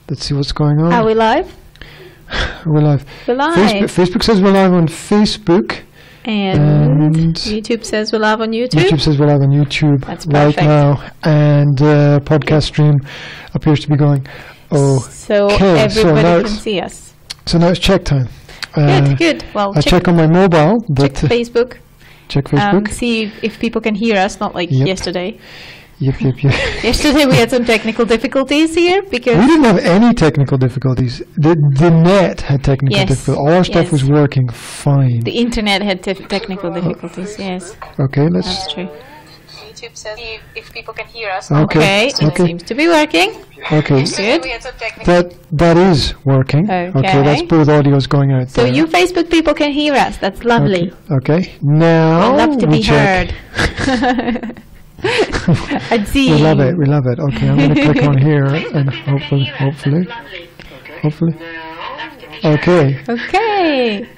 Let's see what's going on. Are we live? We're live. We're live. Facebook says we're live on Facebook. And YouTube says we're live on YouTube. YouTube says we're live on YouTube. That's perfect. Right now. And podcast stream appears to be going. So everybody can see us. So now it's check time. Good. Well, I check on my mobile. Check Facebook. Check Facebook. See if people can hear us, not like yesterday. Yep. Yesterday we had some technical difficulties here because we didn't have any technical difficulties. The net had technical difficulties. All our stuff was working fine. The internet had technical difficulties. Yes. Okay, That's true. YouTube says if people can hear us. Okay. It seems to be working. Okay. Good. That is working. Okay. That's both audios going out there. So you Facebook people can hear us. That's lovely. Okay. Now we love to be heard. I'd see. We love it. Okay, I'm going to click on here and hopefully. Okay.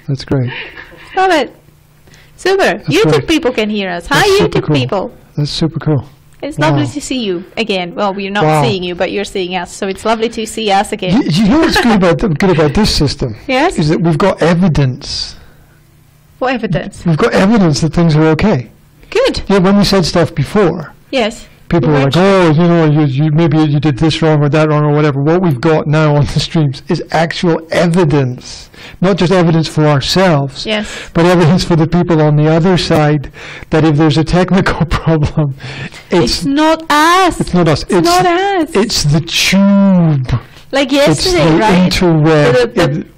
That's great. Love it. Super. That's YouTube great. People can hear us. Hi, YouTube people. That's super cool. It's lovely to see you again. Well, we're not seeing you, but you're seeing us. So it's lovely to see us again. You know what's good about this system? Yes. Is that we've got evidence. What evidence? We've got evidence that things are okay. Good. Yeah, when we said stuff before. Yes. People were like, you maybe you did this wrong or that wrong or whatever. What we've got now on the streams is actual evidence. Not just evidence for ourselves, but evidence for the people on the other side that if there's a technical problem, it's not us. It's not us. It's not us. It's the tube. Like yesterday, it's the interweb.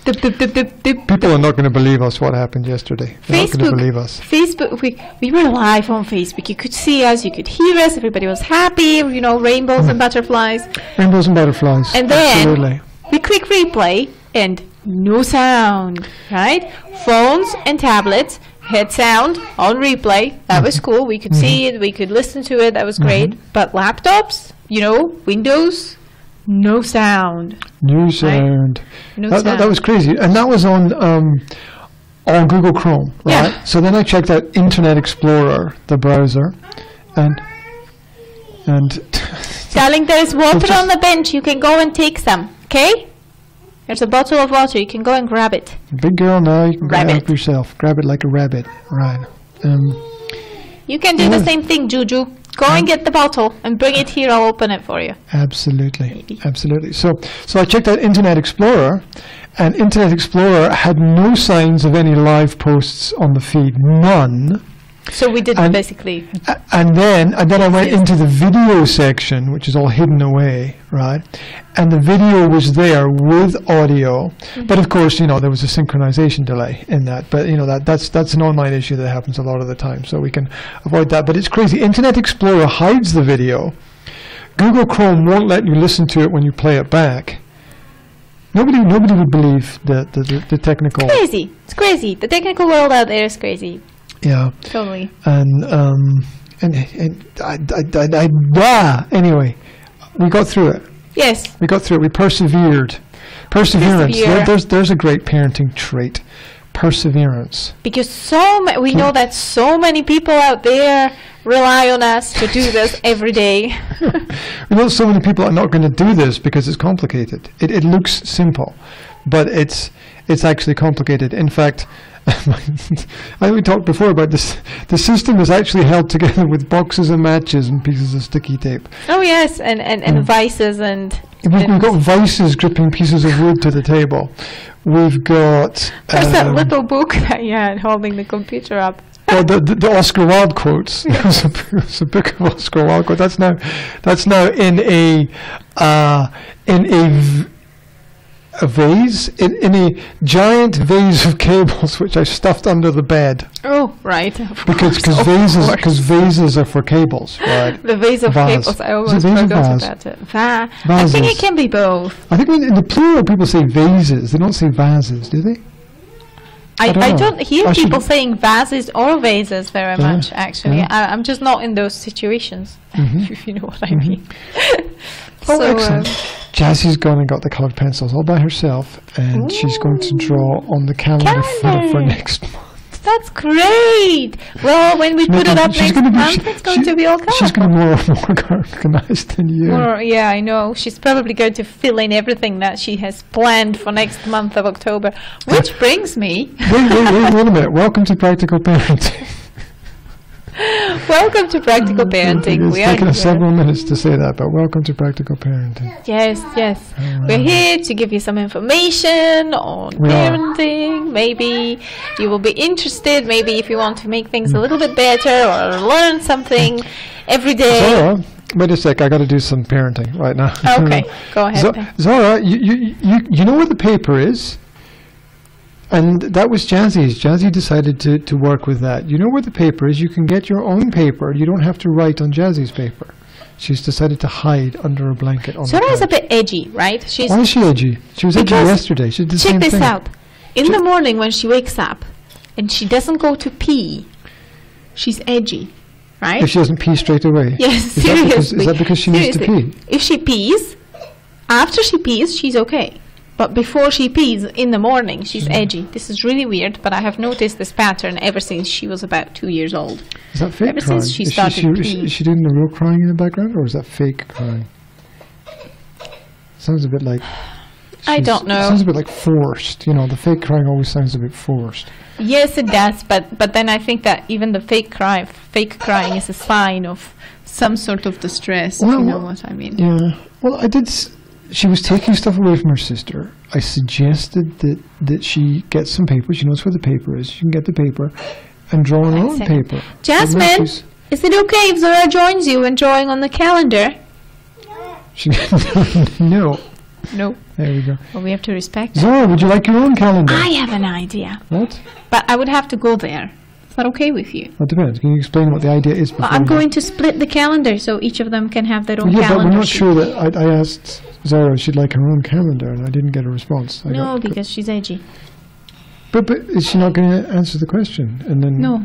People are not going to believe us what happened yesterday. They're not going to believe us. Facebook, we were live on Facebook. You could see us, you could hear us, everybody was happy, rainbows and butterflies. Rainbows and butterflies. And then we click replay and no sound, right? Phones and tablets had sound on replay. That was cool. We could see it, we could listen to it. That was great. But laptops, Windows, no sound. No sound. Right? That was crazy. And that was on Google Chrome, right? Yeah. So then I checked out Internet Explorer, the browser, and darling, there's water on the bench. You can go and take some, okay? There's a bottle of water. You can go and grab it. Big girl, now you can grab it yourself. Grab it like a rabbit, right? You can do the same thing, Juju. Go and get the bottle and bring it here. I'll open it for you. Absolutely. Maybe. Absolutely. So I checked out Internet Explorer, and Internet Explorer had no signs of any live posts on the feed. None. So we did basically. And then I went into the video section, which is all hidden away, right? And the video was there with audio, but of course, there was a synchronization delay in that. But that's an online issue that happens a lot of the time, so we can avoid that. But it's crazy. Internet Explorer hides the video. Google Chrome won't let you listen to it when you play it back. Nobody would believe the technical. It's crazy. It's crazy. The technical world out there is crazy. Yeah. Totally. Anyway, we got through it. Yes. We got through it. We persevered. Perseverance. There's a great parenting trait. Perseverance. Because we know that so many people out there rely on us to do this every day. We know so many people are not going to do this because it's complicated. It looks simple, but it's actually complicated. In fact, I think we talked before about this. The system is actually held together with boxes of matches and pieces of sticky tape. Oh yes, and vices and. We've got vices gripping pieces of wood to the table. We've got. There's that little book that you had holding the computer up. Well, the Oscar Wilde quotes. It's a book of Oscar Wilde quotes. That's now in a vase, in a giant vase of cables, which I stuffed under the bed. Oh, right. Because vases are for cables, right? The vase of cables. I always forgot about it. I think it can be both. I think in the plural people say vases. They don't say vases, do they? I don't hear people saying vases or vases very much, actually. Yeah. I'm just not in those situations, if you know what I mean. Excellent. Jassie's gone and got the coloured pencils all by herself, and she's going to draw on the calendar for next month. That's great. Well, when we put it up next month, it's going to be all colorful. She's going to be more organized than you. Yeah, I know. She's probably going to fill in everything that she has planned for next month of October. Which brings me... Wait a minute. Welcome to Practical Parenting. Welcome to Practical Parenting. It's taken us several minutes to say that, but welcome to Practical Parenting. Yes. We're here to give you some information on parenting. Maybe you will be interested. Maybe if you want to make things a little bit better or learn something every day. Zora, wait a sec. I got to do some parenting right now. Okay, go ahead. Zora, you know where the paper is? And that was Jazzy's. Jazzy decided to work with that. You know where the paper is. You can get your own paper. You don't have to write on Jazzy's paper. She's decided to hide under a blanket on the couch. Zora is a bit edgy, right? Why is she edgy? She was edgy yesterday. She did the same thing. Check this out. In the morning when she wakes up and she doesn't go to pee, she's edgy, right? If she doesn't pee straight away. Yes, seriously. Is that because she needs to pee? If she pees, after she pees, she's okay. But before she pees in the morning, she's edgy. This is really weird, but I have noticed this pattern ever since she was about 2 years old. Is that fake ever crying? Since she started peeing. Is she doing the real crying in the background, or is that fake crying? Sounds a bit like... I don't know. It sounds a bit like forced. You know, the fake crying always sounds a bit forced. Yes, it does, but then I think that even the fake crying is a sign of some sort of distress, if you know what I mean. Yeah. Well, I did... She was taking stuff away from her sister. I suggested that she get some paper. She knows where the paper is. She can get the paper and draw her own paper. Jasmine, is it okay if Zora joins you in drawing on the calendar? No. No. There we go. Well, we have to respect that. Zora, would you like your own calendar? I have an idea. What? But I would have to go there. Is that okay with you? Well, it depends. Can you explain what the idea is? Well, I'm going to split the calendar so each of them can have their own calendar. Yeah, but we're not sure that... I asked Zora if she'd like her own calendar, and I didn't get a response. No, because she's edgy. But is she not going to answer the question? And then No.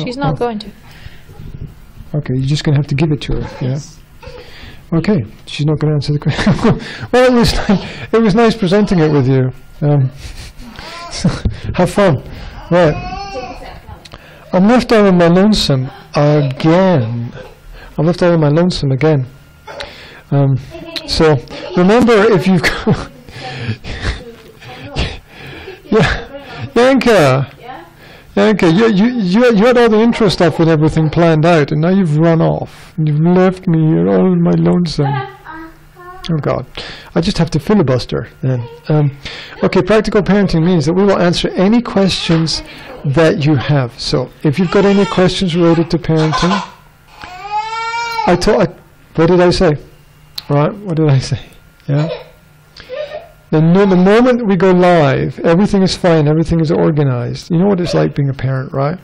She's not going to. Okay, you're just going to have to give it to her, yeah? Okay, she's not going to answer the question. Well, it was nice presenting it with you. Have fun. Right. I'm left out on my lonesome again. So remember, if you've got Yanka, you had all the intro stuff and everything planned out, and now you've run off and you've left me here all on my lonesome. Oh God, I just have to filibuster then. Okay, practical parenting means that we will answer any questions that you have. So if you've got any questions related to parenting, what did I say? Right, what did I say? Yeah. The moment we go live, everything is fine, everything is organized. You know what it's like being a parent, right?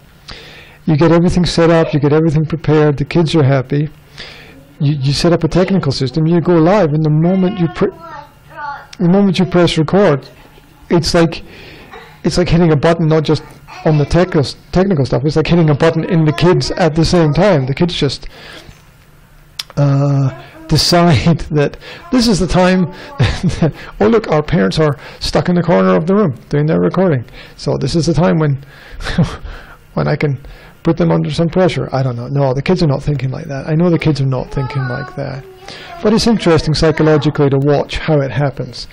You get everything set up, you get everything prepared, the kids are happy. You set up a technical system, you go live, and the moment you press record, it's like hitting a button, not just on the technical stuff. It's like hitting a button in the kids at the same time. The kids just decide that this is the time. Oh look, our parents are stuck in the corner of the room doing their recording. So this is the time when I can put them under some pressure. I don't know. No, the kids are not thinking like that. I know the kids are not thinking like that. But it's interesting psychologically to watch how it happens.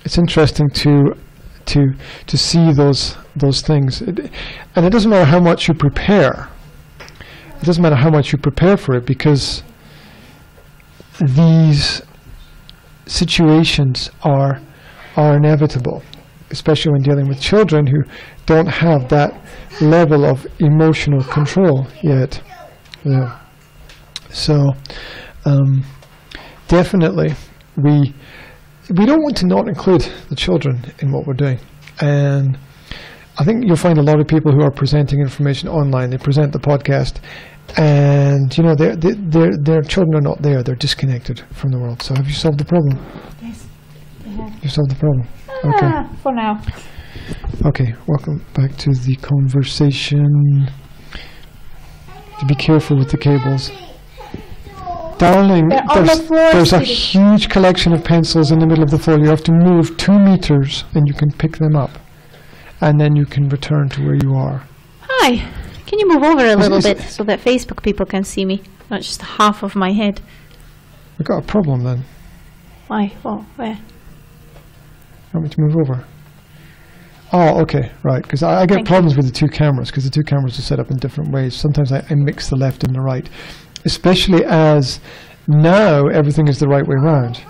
It's interesting to see those things. And it doesn't matter how much you prepare. It doesn't matter how much you prepare for it, because these situations are inevitable, especially when dealing with children who don't have that level of emotional control yet. Yeah. So definitely we don't want to not include the children in what we're doing. And I think you'll find a lot of people who are presenting information online, they present the podcast, and you know their children are not there, they're disconnected from the world. So have you solved the problem? Yes. You solved the problem. Okay. For now. Okay, welcome back to the conversation. To be careful with the cables. Darling, there's a huge collection of pencils in the middle of the floor. You have to move 2 meters and you can pick them up. and then you can return to where you are. Hi. Can you move over a little is bit it- so that Facebook people can see me, not just half of my head? We've got a problem then. Why? Well, where? Want me to move over? Oh, okay, right. Because I get Thank problems with the two cameras, because the two cameras are set up in different ways. Sometimes I mix the left and the right, especially as now everything is the right way around.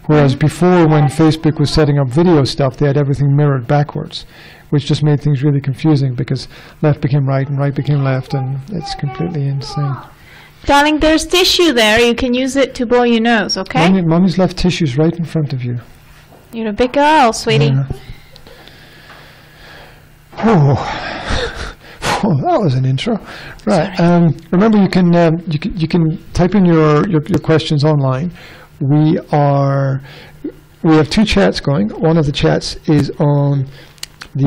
Whereas before, when Facebook was setting up video stuff, they had everything mirrored backwards, which just made things really confusing because left became right and right became left, and it's completely insane. Darling, there's tissue there. You can use it to blow your nose, okay? Mommy's left tissue's right in front of you. You're a big girl, sweetie. Yeah. Oh, that was an intro. Right. Remember, you can type in your questions online. We have two chats going. One of the chats is on the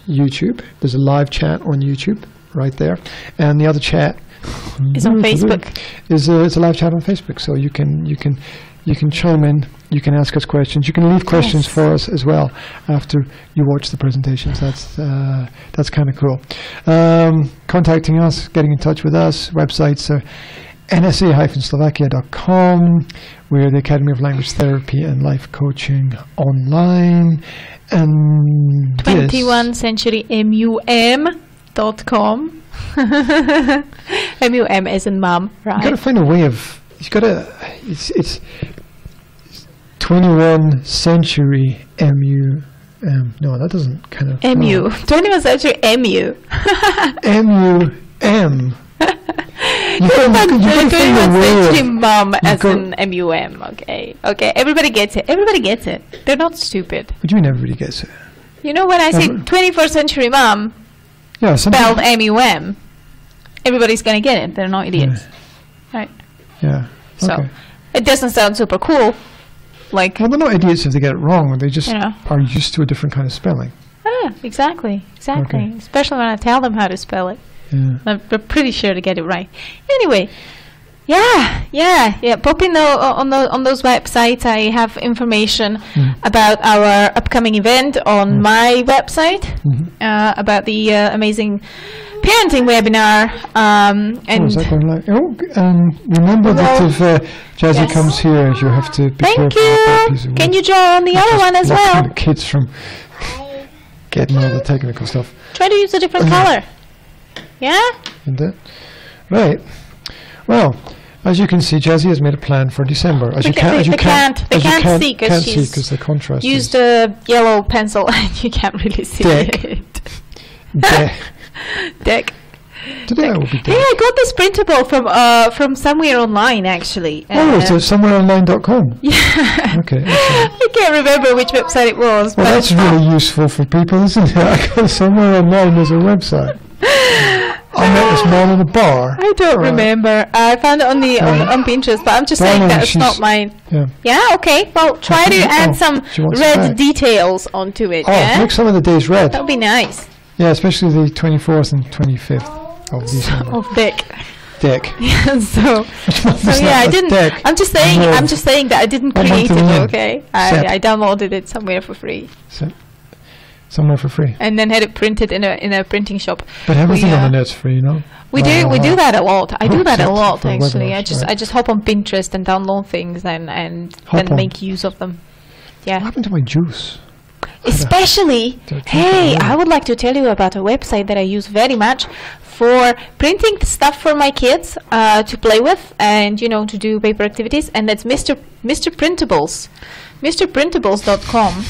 YouTube. There's a live chat on YouTube right there, and the other chat is on Facebook. It's a live chat on Facebook. So you can chime in. You can ask us questions. You can leave questions for us as well after you watch the presentations. That's kind of cool. Contacting us, getting in touch with us. Websites are nsa-slovakia.com. We're the Academy of Language Therapy and Life Coaching online. And 21st Century MUM.com. MUM as in mum, right? You've got to find a way of. It's 21st Century MU. No, that doesn't kind of. MU. 21st Century MU. MUM. You got 21st Century Mum as in MUM. Okay. Everybody gets it. They're not stupid. What do you mean everybody gets it? You know when I say 21st Century Mum, yeah, spelled MUM, everybody's gonna get it. They're not idiots, right? Yeah. So it doesn't sound super cool. Like, well, they're not idiots if they get it wrong. They just are used to a different kind of spelling. Ah, exactly. Okay. Especially when I tell them how to spell it. Yeah. I'm pretty sure to get it right. Anyway, yeah. Pop in on those websites. I have information about our upcoming event on my website, about the amazing parenting webinar. And is that going like? Remember that if Jazzy comes here, you have to be careful. Thank you. Can you draw on the other one as well? The kids from getting all the technical stuff. Try to use a different color. Yeah? Right. Well, as you can see, Jazzy has made a plan for December. They can't see because the contrast used a yellow pencil and you can't really see it. Deck. Today I will be deck. Hey, I got this printable from somewhere online, actually. So somewhereonline.com. Yeah. Okay. I can't remember which website it was. Well, that's really useful for people, isn't it? I got somewhere online as a website. I met this man in a bar. I don't remember. I found it on Pinterest, but I'm just saying that it's not mine. Yeah. Okay. Well, try to add some red details onto it. Make some of the days red. That would be nice. Yeah, especially the 24th and 25th of December. Of Dick. Yeah, so yeah, I didn't. Deck. I'm just saying that I didn't create it. Okay. I downloaded it somewhere for free. Somewhere for free. And then had it printed in a printing shop. But everything on the net's free, you know. We do that a lot. I do that a lot actually. I just hop on Pinterest and download things and then make use of them. Yeah. What happened to my juice? Especially, hey, I would like to tell you about a website that I use very much for printing stuff for my kids to play with and to do paper activities, and that's Mr. Printables, MrPrintables.com.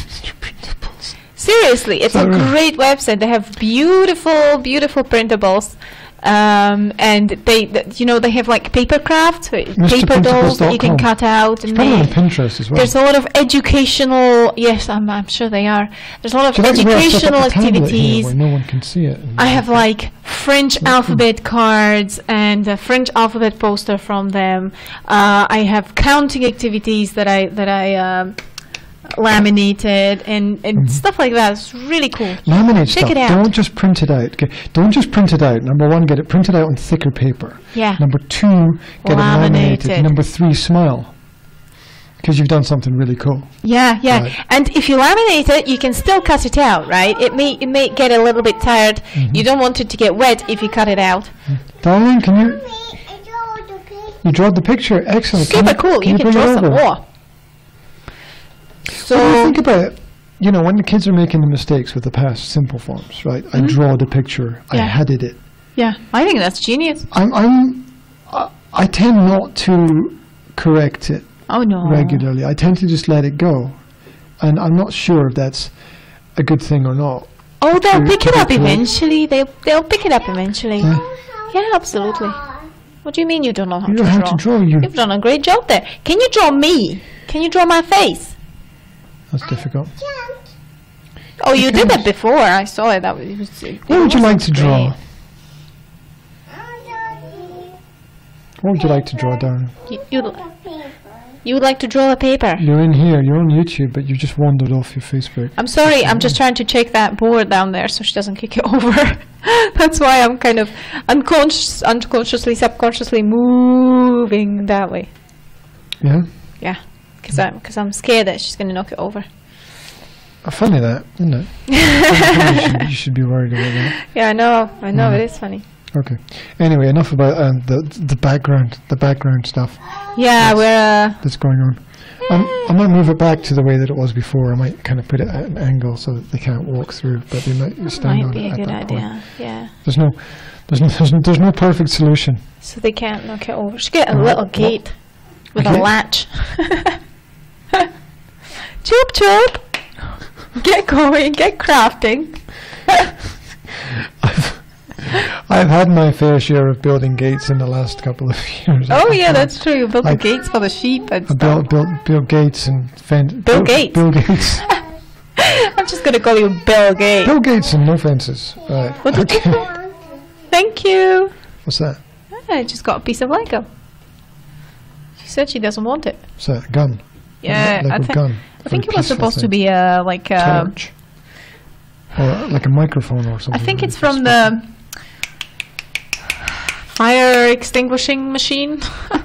Seriously, it's a great website. They have beautiful printables, and they have like paper craft, paper dolls that you can cut out and make. On Pinterest as well. There's a lot of educational. Yes, I'm sure they are. There's a lot of educational activities. Where no one can see it. I have like French alphabet cards and a French alphabet poster from them. I have counting activities that I laminated and stuff like that. It's really cool. Laminate Check stuff. it out. Don't just print it out. Okay? Don't just print it out. Number one, get it printed out on thicker paper. Yeah. Number two, get it laminated. Number three, smile. Okay, because you've done something really cool. Yeah, yeah. Right. And if you laminate it, you can still cut it out, right? It may get a little bit tired. You don't want it to get wet if you cut it out. Darling, can you... You drawed the picture. Excellent. Super cool. You can bring draw it some over? more. What do you So, think about, you know, when the kids are making the mistakes with the past simple forms, right? I draw the picture. I Yeah. headed it. yeah, I think that's genius. I tend not to correct it Oh, no. regularly. I tend to just let it go. And I'm not sure if that's a good thing or not. Oh, they'll pick it up correct. eventually. They'll pick it up eventually. Yeah. Yeah, absolutely. What do you mean you don't know how You to don't draw? have to draw. You've done a great job there. Can you draw me? Can you draw my face? That's difficult. Oh, you did that before. I saw it. That was. What would you like to draw? What would you like to draw, darling? You would like to draw a paper? You're in here. You're on YouTube, but you just wandered off your Facebook. I'm sorry. I'm just trying to check that board down there so she doesn't kick it over. That's why I'm kind of unconsciously, subconsciously moving that way. Yeah? Yeah, because I'm scared that she's going to knock it over. Funny that, isn't it? you should be worried about that. Yeah, I know. It is funny. Okay. Anyway, enough about the background stuff Yeah, that's going on. I might move it back to the way that it was before. I might kind of put it at an angle so that they can't walk through, but they might stand might on be it a at good that point. idea. Yeah. There's no perfect solution. So they can't knock it over. She get a little gate with a Okay. latch. Choop choop. Get going. Get crafting. I've had my fair share of building gates in the last couple of years. Oh yeah, that's true. You built the Like, gates for the sheep and I stuff. built gates and Bill Gates. Bill Gates. I'm just gonna call you Bill Gates. Bill Gates and no fences. Right. What did you Okay. Thank you. What's that? I just got a piece of Lego. She said she doesn't want it. What's that? A gun? Yeah, Like a gun. I think Very it was peaceful supposed to thing. be like Torch. Or like a microphone or I something. think it's from the fire extinguishing machine. the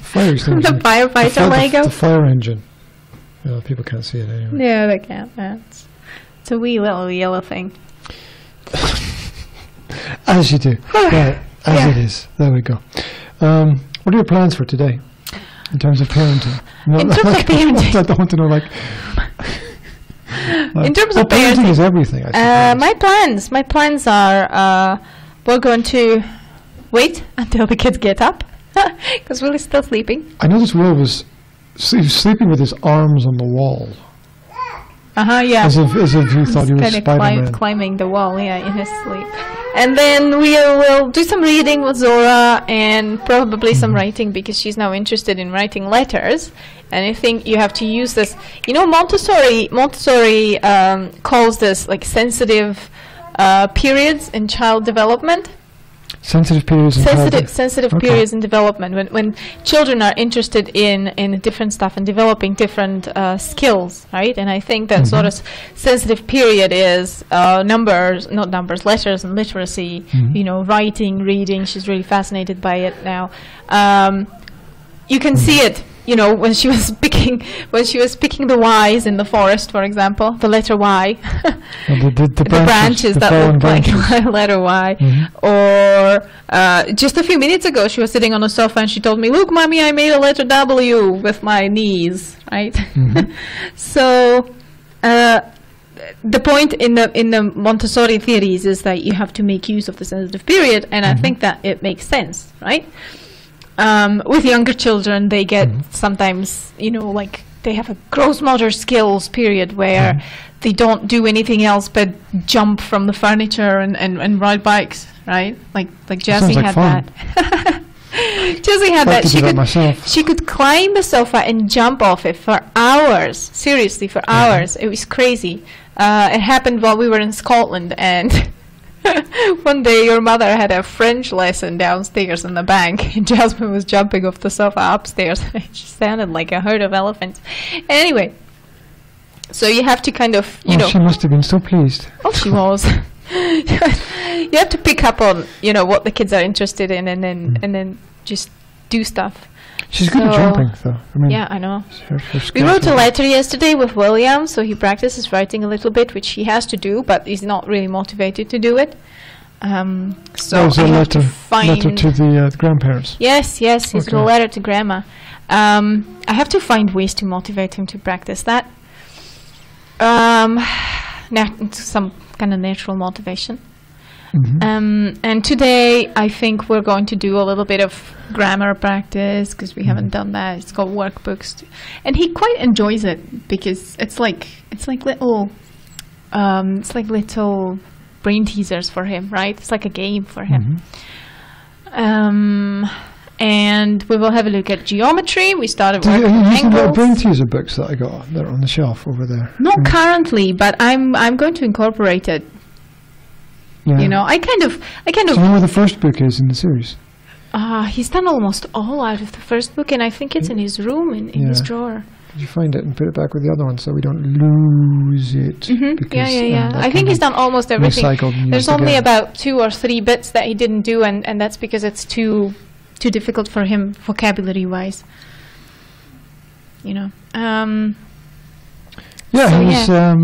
fire extinguisher. The firefighter Lego. The fire engine. Well, people can't see it anyway. Yeah, they can't. It's a wee little yellow thing. As you do. Right. As Yeah. it is. There we go. What are your plans for today? In terms of parenting? No, In terms of parenting. I don't want to know, like... In terms of parenting parenting, is everything, I suppose. my plans are we're going to wait until the kids get up because Willie's still sleeping. I noticed Will was sleeping with his arms on the wall, Yeah. as if he thought he was Kind of Spider-Man. climbing the wall, yeah, in his sleep. And then we will do some reading with Zora and probably some writing because she's now interested in writing letters. And I think you have to use this. You know, Montessori calls this like sensitive periods in child development. Sensitive periods in childhood. Sensitive Okay. periods in development when children are interested in different stuff and developing different skills, right? And I think that sort of sensitive period is letters and literacy. You know, writing, reading. She's really fascinated by it now. You can see it. You know, when she was picking the Y's in the forest, for example, the letter Y, The branches the that fallen look like branches. letter Y. Or just a few minutes ago, she was sitting on a sofa and she told me, "Look, mommy, I made a letter W with my knees." Right. So the point in the Montessori theories is that you have to make use of the sensitive period, and I think that it makes sense, right? With younger children, they get sometimes, you know, like they have a gross motor skills period where they don't do anything else but jump from the furniture and ride bikes, right? Like Jessie like had fun. that. Jessie had I'd like that. to do that myself. She could climb the sofa and jump off it for hours. Seriously, for hours. It was crazy. It happened while we were in Scotland, and one day your mother had a French lesson downstairs in the bank, and Jasmine was jumping off the sofa upstairs. It just sounded like a herd of elephants. Anyway, so you have to kind of, you know. She must have been so pleased. Oh, she was. You have to pick up on, you know, what the kids are interested in, and then just do stuff. She's good at jumping, though. I mean, yeah, I know. Her We wrote a skills letter yesterday with William, so he practices writing a little bit, which he has to do, but he's not really motivated to do it. So That was a I have to letter to the grandparents. Yes, he's Okay. a letter to Grandma. I have to find ways to motivate him to practice that. Some kind of natural motivation. And today I think we're going to do a little bit of grammar practice because we haven't done that. It's called workbooks, and he quite enjoys it because it's like little brain teasers for him, right? It's like a game for him. And we will have a look at geometry. We started Are working you with using the angles. brain teaser books that I got that are on the shelf over there? Not currently, but I'm going to incorporate it. Yeah. You know, I kind of. Do you know where the first book is in the series? He's done almost all out of the first book, and I think it's in his room, in his drawer. Did you find it and put it back with the other one so we don't lose it? Because, Yeah. that I think can he's be done almost everything. recycled and There's used only again. about 2 or 3 bits that he didn't do, and that's because it's too difficult for him vocabulary-wise. You know. Yeah, So,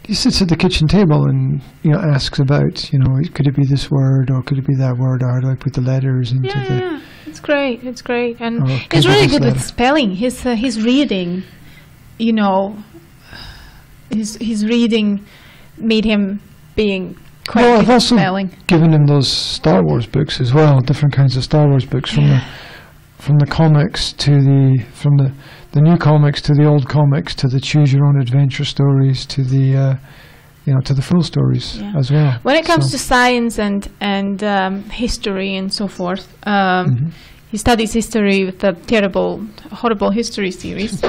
he sits at the kitchen table and asks about could it be this word or could it be that word or how do I put the letters into the. Yeah. It's great. It's great, and Or he's could be really this good with letter. spelling. His reading, his reading made him being quite Well, good I've at also spelling. given him those Star Wars books as well, different kinds of Star Wars books from the comics to the new comics to the old comics to the choose your own adventure stories to the to the full stories as well. When it comes to science and history and so forth, he studies history with the horrible history series.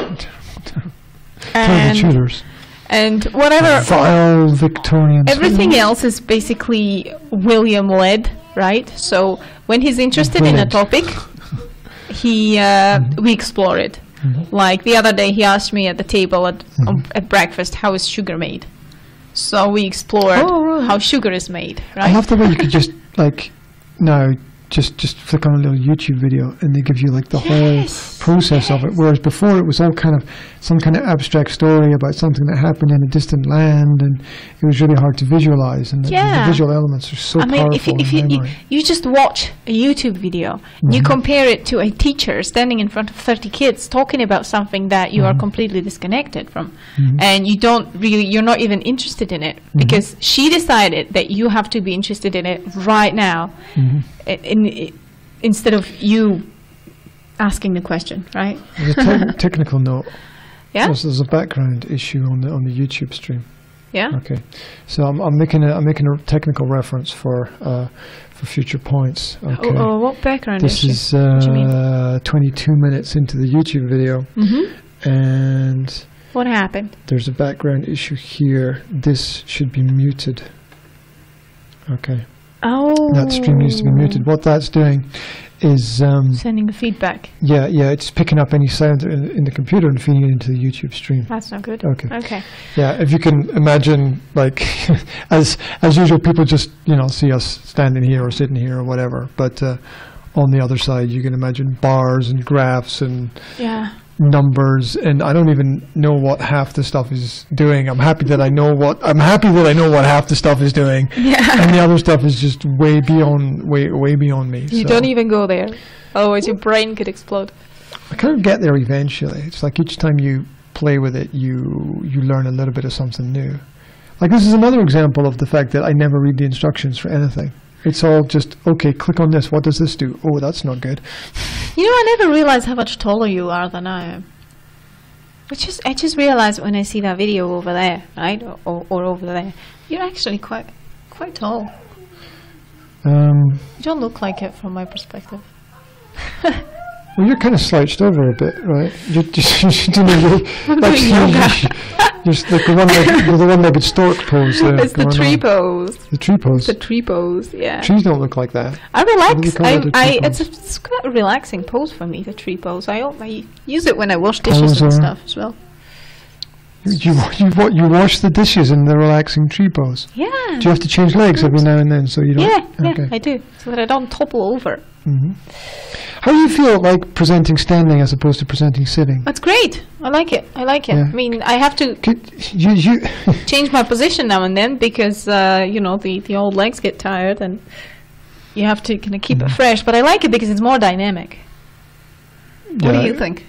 Terrible tutors. And whatever. Vile Victorians. Everything else is basically William led, right? So when he's interested in a topic, we explore it. Like the other day, he asked me at the table at breakfast, how is sugar made? So we explored how sugar is made, right? I love the way you could just now just flick on a little YouTube video and they give you the whole process of it. Whereas before it was all kind of some kind of abstract story about something that happened in a distant land, and it was really hard to visualize. And the visual elements are so powerful in memory. You just watch a YouTube video, you compare it to a teacher standing in front of 30 kids talking about something that you are completely disconnected from, and you're not even interested in it because she decided that you have to be interested in it right now. Instead of you asking the question, right? There's a technical note. Yeah. There's a background issue on the YouTube stream. Yeah. Okay. So I'm making a technical reference for future points. Okay. Oh, what background This issue? is What do you mean? 22 minutes into the YouTube video, and What happened? there's a background issue here. This should be muted. Okay. Oh. That stream needs to be muted. What that's doing is Sending the feedback. it's picking up any sound in the computer and feeding it into the YouTube stream. That's not good. Okay. Yeah, if you can imagine, as usual, people just see us standing here or sitting here or whatever. But on the other side, you can imagine bars and graphs and numbers, and I don't even know what half the stuff is doing. I'm happy that I know what half the stuff is doing, and the other stuff is just way beyond me. You don't even go there, otherwise your brain could explode. I kind of get there eventually. It's like each time you play with it, you learn a little bit of something new. Like this is another example of the fact that I never read the instructions for anything. It's all just, okay, click on this. What does this do? Oh, that's not good. I never realized how much taller you are than I am. I just realized when I see that video over there, right, or over there, you're actually quite tall. You don't look like it from my perspective. Well, you're kind of slouched over a bit, right? You're doing yoga. Just like the one-legged stork pose there. It's the tree pose. The tree pose. The tree pose, yeah. Trees don't look like that. I relax. It's It's quite a relaxing pose for me, the tree pose. I use it when I wash dishes and stuff as well. You wash the dishes in the relaxing tree pose. Yeah. Do you have to change legs every now and then so you don't? Yeah, I do, so that I don't topple over. How do you feel like presenting standing as opposed to presenting sitting? That's great. I like it. I like it. Yeah. I mean, I have to You change my position now and then because, the old legs get tired and you have to kind of keep it fresh. But I like it because it's more dynamic. What do you think?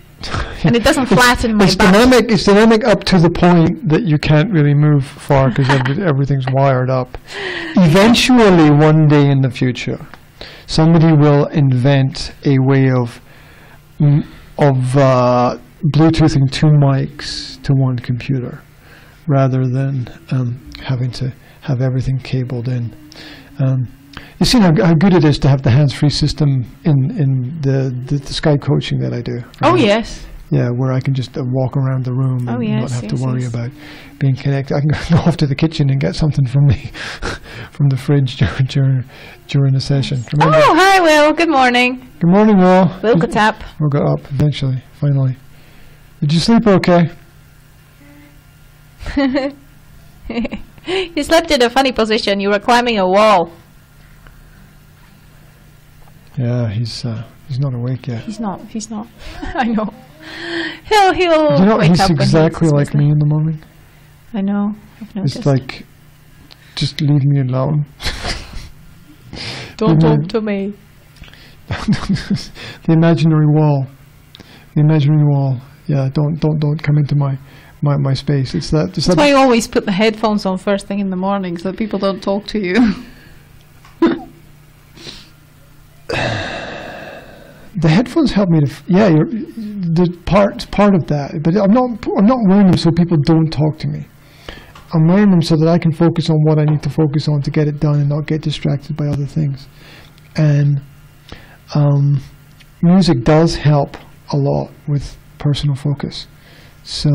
And it doesn't flatten my back. It's dynamic up to the point that you can't really move far because everything's wired up. Eventually, one day in the future, somebody will invent a way of Bluetoothing 2 mics to one computer, rather than having to have everything cabled in. You've seen how good it is to have the hands-free system in the Skype coaching that I do. Right? Oh, yes. Yeah, where I can just walk around the room and not have to worry about being connected. I can go off to the kitchen and get something from the fridge during the session. Remember? Oh, hi, Will. Good morning. Good morning, Will. Will got up. Will got up eventually, finally. Did you sleep okay? You slept in a funny position. You were climbing a wall. Yeah, he's not awake yet. He's not. I know. He'll wake he's up exactly when like me in the morning. I know. I've noticed. It's like, just leave me alone. Don't talk to me. The imaginary wall. Yeah, don't come into my space. That's why you always put the headphones on first thing in the morning so that people don't talk to you. The headphones help me to. The part of that, but I'm not wearing them so people don't talk to me. I'm wearing them so that I can focus on what I need to focus on to get it done and not get distracted by other things. And music does help a lot with personal focus. So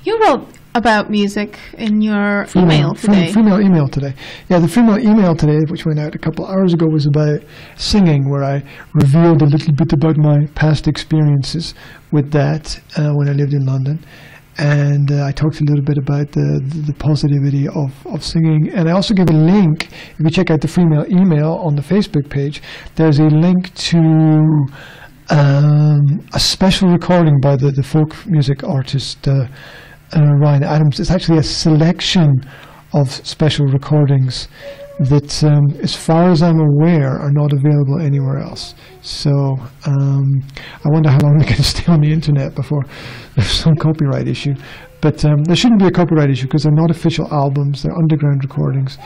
you wrote about music in your email today. Female email today. Yeah, the female email today, which went out a couple of hours ago, was about singing, where I revealed a little bit about my past experiences with that when I lived in London. And I talked a little bit about the positivity of singing. And I also gave a link. If you check out the female email on the Facebook page, there's a link to a special recording by the folk music artist Ryan Adams. It's actually a selection of special recordings that, as far as I'm aware, are not available anywhere else. So I wonder how long they can stay on the internet before there's some copyright issue. But there shouldn't be a copyright issue because they're not official albums, they're underground recordings.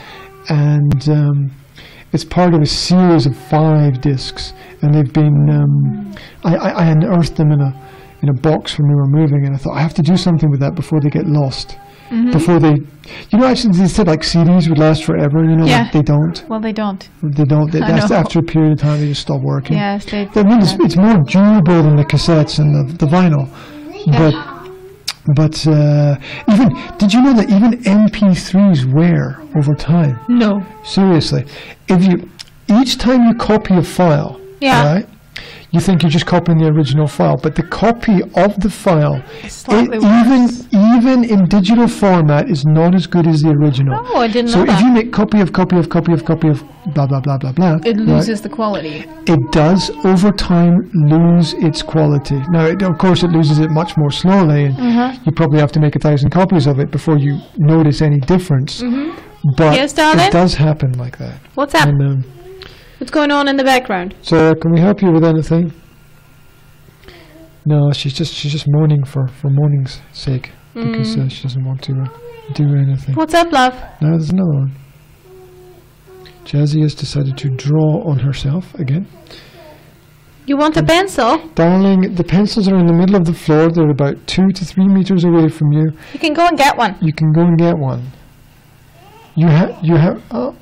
And it's part of a series of 5 discs, and they've been, I unearthed them in a box when we were moving, and I thought I have to do something with that before they get lost. Mm-hmm. Before they, actually they said like CDs would last forever. Like they don't. Well, they don't. They don't. After a period of time, they just stop working. Yes, it's more durable than the cassettes and the vinyl. Yeah. But even, did you know that even MP3s wear over time? No. Seriously, each time you copy a file, right? You think you're just copying the original file, but the copy of the file, even in digital format, is not as good as the original. Oh, I didn't know that. So if you make copy of blah, blah, blah, blah, blah. It loses the quality. It does, over time, lose its quality. Now, of course, it loses it much more slowly, and you probably have to make 1,000 copies of it before you notice any difference. Mm-hmm. But yes, darling? It does happen like that. What's up? And, what's going on in the background? So, can we help you with anything? No, she's just moaning for moaning's sake, because she doesn't want to do anything. What's up, love? No, there's another one. Jazzy has decided to draw on herself again. You want a pencil? Darling, the pencils are in the middle of the floor. They're about 2 to 3 meters away from you. You can go and get one. You can go and get one. You have. Oh.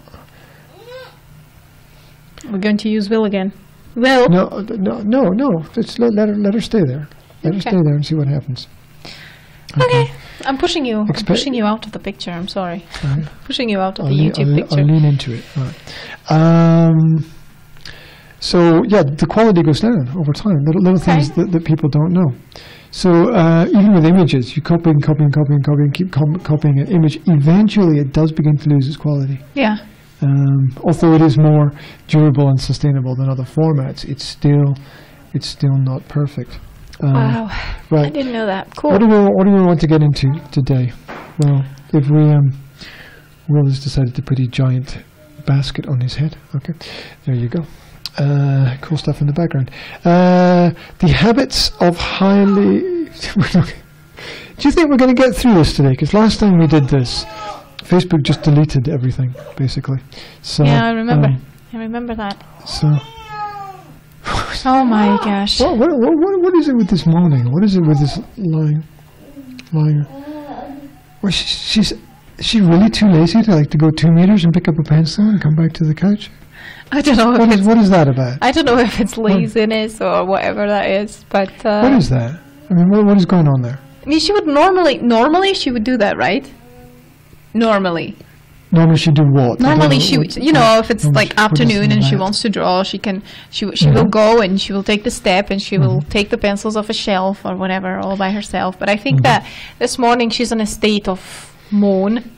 We're going to use Will again. Will? No. Just let her stay there. Let her stay there and see what happens. Okay. I'm pushing you. I'm pushing you out of the picture. I'm sorry. Pushing you out of the YouTube picture. I'll lean into it. All right. So yeah, the quality goes down over time. Little things that people don't know. So even with images, you copy and keep copying an image. Eventually, it does begin to lose its quality. Yeah. Although it is more durable and sustainable than other formats, it's still not perfect. Wow. Right. I didn't know that. Cool. What do we want to get into today? Well, if we Will has decided to put a giant basket on his head. Okay, there you go. Cool stuff in the background. The habits of highly. Do you think we're going to get through this today? Because last time we did this, Facebook just deleted everything, basically. So yeah, I remember. I remember that. So. Oh my gosh. What is it with this moaning? What is it with this lying? Well, is she really too lazy to go 2 meters and pick up a pencil and come back to the couch? I don't know. What is that about? I don't know if it's laziness or whatever that is, but. What is that? I mean, what is going on there? I mean, she would normally she would do that, right? Normally she do what? Normally she would, if it's like afternoon and she wants to draw, she will go and she will take the step and she will take the pencils off a shelf or whatever all by herself. But I think that this morning she's in a state of moan.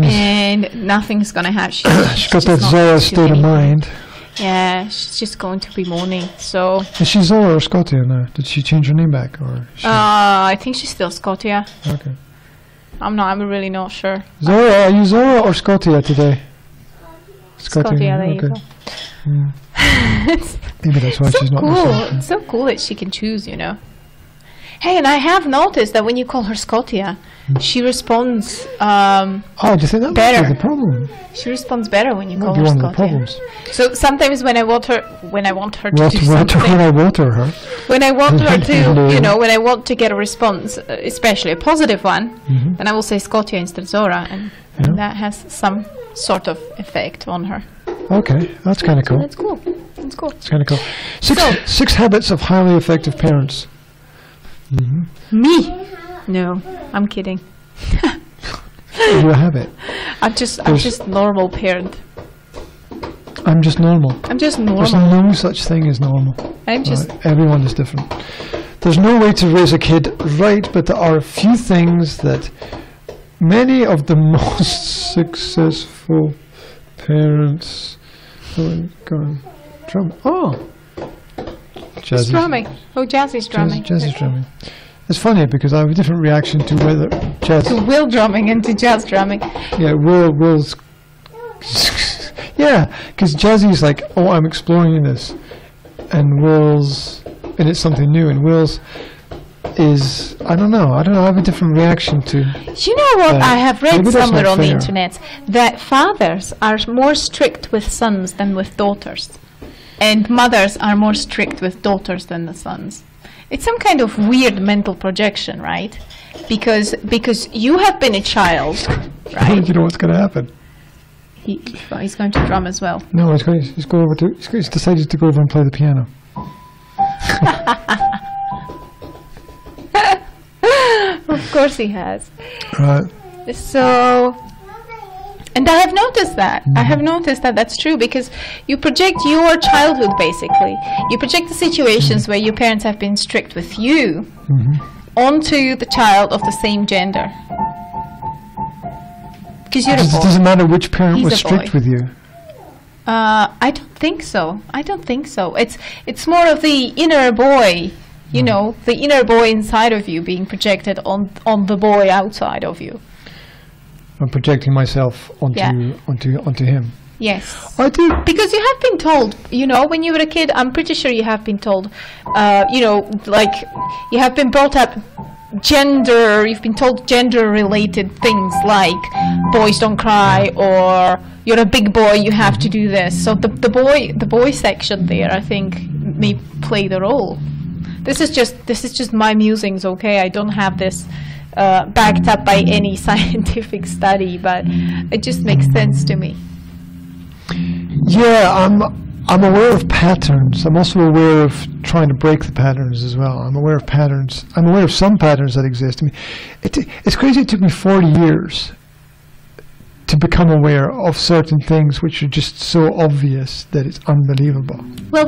And nothing's going to happen. She's got that Zora state of mind. Yeah, she's just going to be moaning. So. Is she Zora or Scotia now? Did she change her name back or? I think she's still Scotia. Okay. I'm really not sure. Zora, are you Zora or Scotia today? Scotia, there you go. Maybe that's why she's not cool. It's so cool that she can choose, Hey, and I have noticed that when you call her Scotia, she responds do you think that better. Might be the problem? She responds better when you call her one Scotia. Of the problems. So sometimes when I want her to do something, when I water her to, when I want to get a response, especially a positive one, then I will say Scotia instead of Zora, and that has some sort of effect on her. Okay, that's kind of cool. That's cool. That's cool. It's kind of cool. Six habits of highly effective parents. Me? No, I'm kidding. You have it. I'm just normal parent. I'm just normal. There's no such thing as normal. Everyone is different. There's no way to raise a kid right, but there are a few things that many of the most successful parents. Jazzy's drumming. Oh, Jazzy's drumming. Jazzy's drumming. It's funny because I have a different reaction to whether jazz. To Will drumming and to jazz drumming. Yeah, Will's. Yeah, because Jazzy's like, oh, I'm exploring this, and and it's something new, and Will's is, I don't know, I have a different reaction to. You know what? I have read somewhere on the internet that fathers are more strict with sons than with daughters, and mothers are more strict with daughters than the sons. It's some kind of weird mental projection, right? Because you have been a child, right? You know what's going to happen? He's going to drum as well. No, he's decided to go over and play the piano. Of course he has. Right. So, and I have noticed that. I have noticed that that's true because you project your childhood, basically. You project the situations where your parents have been strict with you onto the child of the same gender. Because you're a boy. It doesn't matter which parent was strict with you. I don't think so. It's more of the inner boy, the inner boy inside of you being projected on the boy outside of you. I'm projecting myself onto him. Yes. I do. Because you have been told, when you were a kid, I'm pretty sure you have been told, you have been brought up you've been told gender-related things like boys don't cry or you're a big boy, you have to do this. So the boy section there, I think, may play the role. This is just my musings, okay? I don't have this backed up by any scientific study, but it just makes sense to me. Yeah, I'm aware of patterns. I'm also aware of trying to break the patterns as well. I'm aware of patterns. I'm aware of some patterns that exist. I mean, it's crazy. It took me 40 years to become aware of certain things which are just so obvious that it's unbelievable. Well,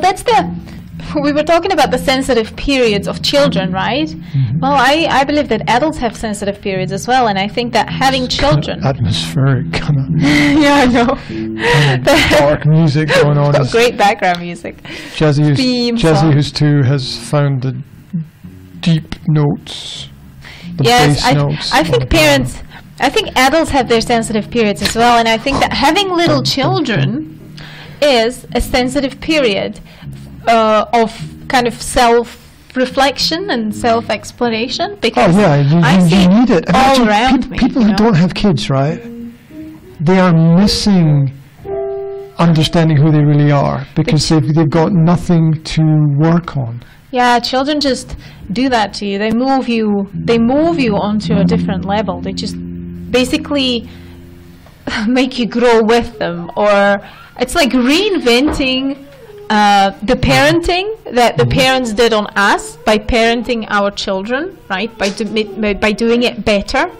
we were talking about the sensitive periods of children, right? Mm-hmm. Well, I believe that adults have sensitive periods as well, and I think that having children... Kind of atmospheric, kind of, yeah, I know. kind of dark music going on. Got great background music. Jazzy, who's 2, has found the deep notes, the bass notes. I think parents... I think adults have their sensitive periods as well, and I think that having little children is a sensitive period of kind of self-reflection and self-exploration, because you need it. all around me. People who don't have kids, right? They are missing understanding who they really are because they've got nothing to work on. Yeah, children just do that to you. They move you onto a different level. They just basically make you grow with them, or it's like reinventing the parenting that the parents did on us by parenting our children, right? By doing it better.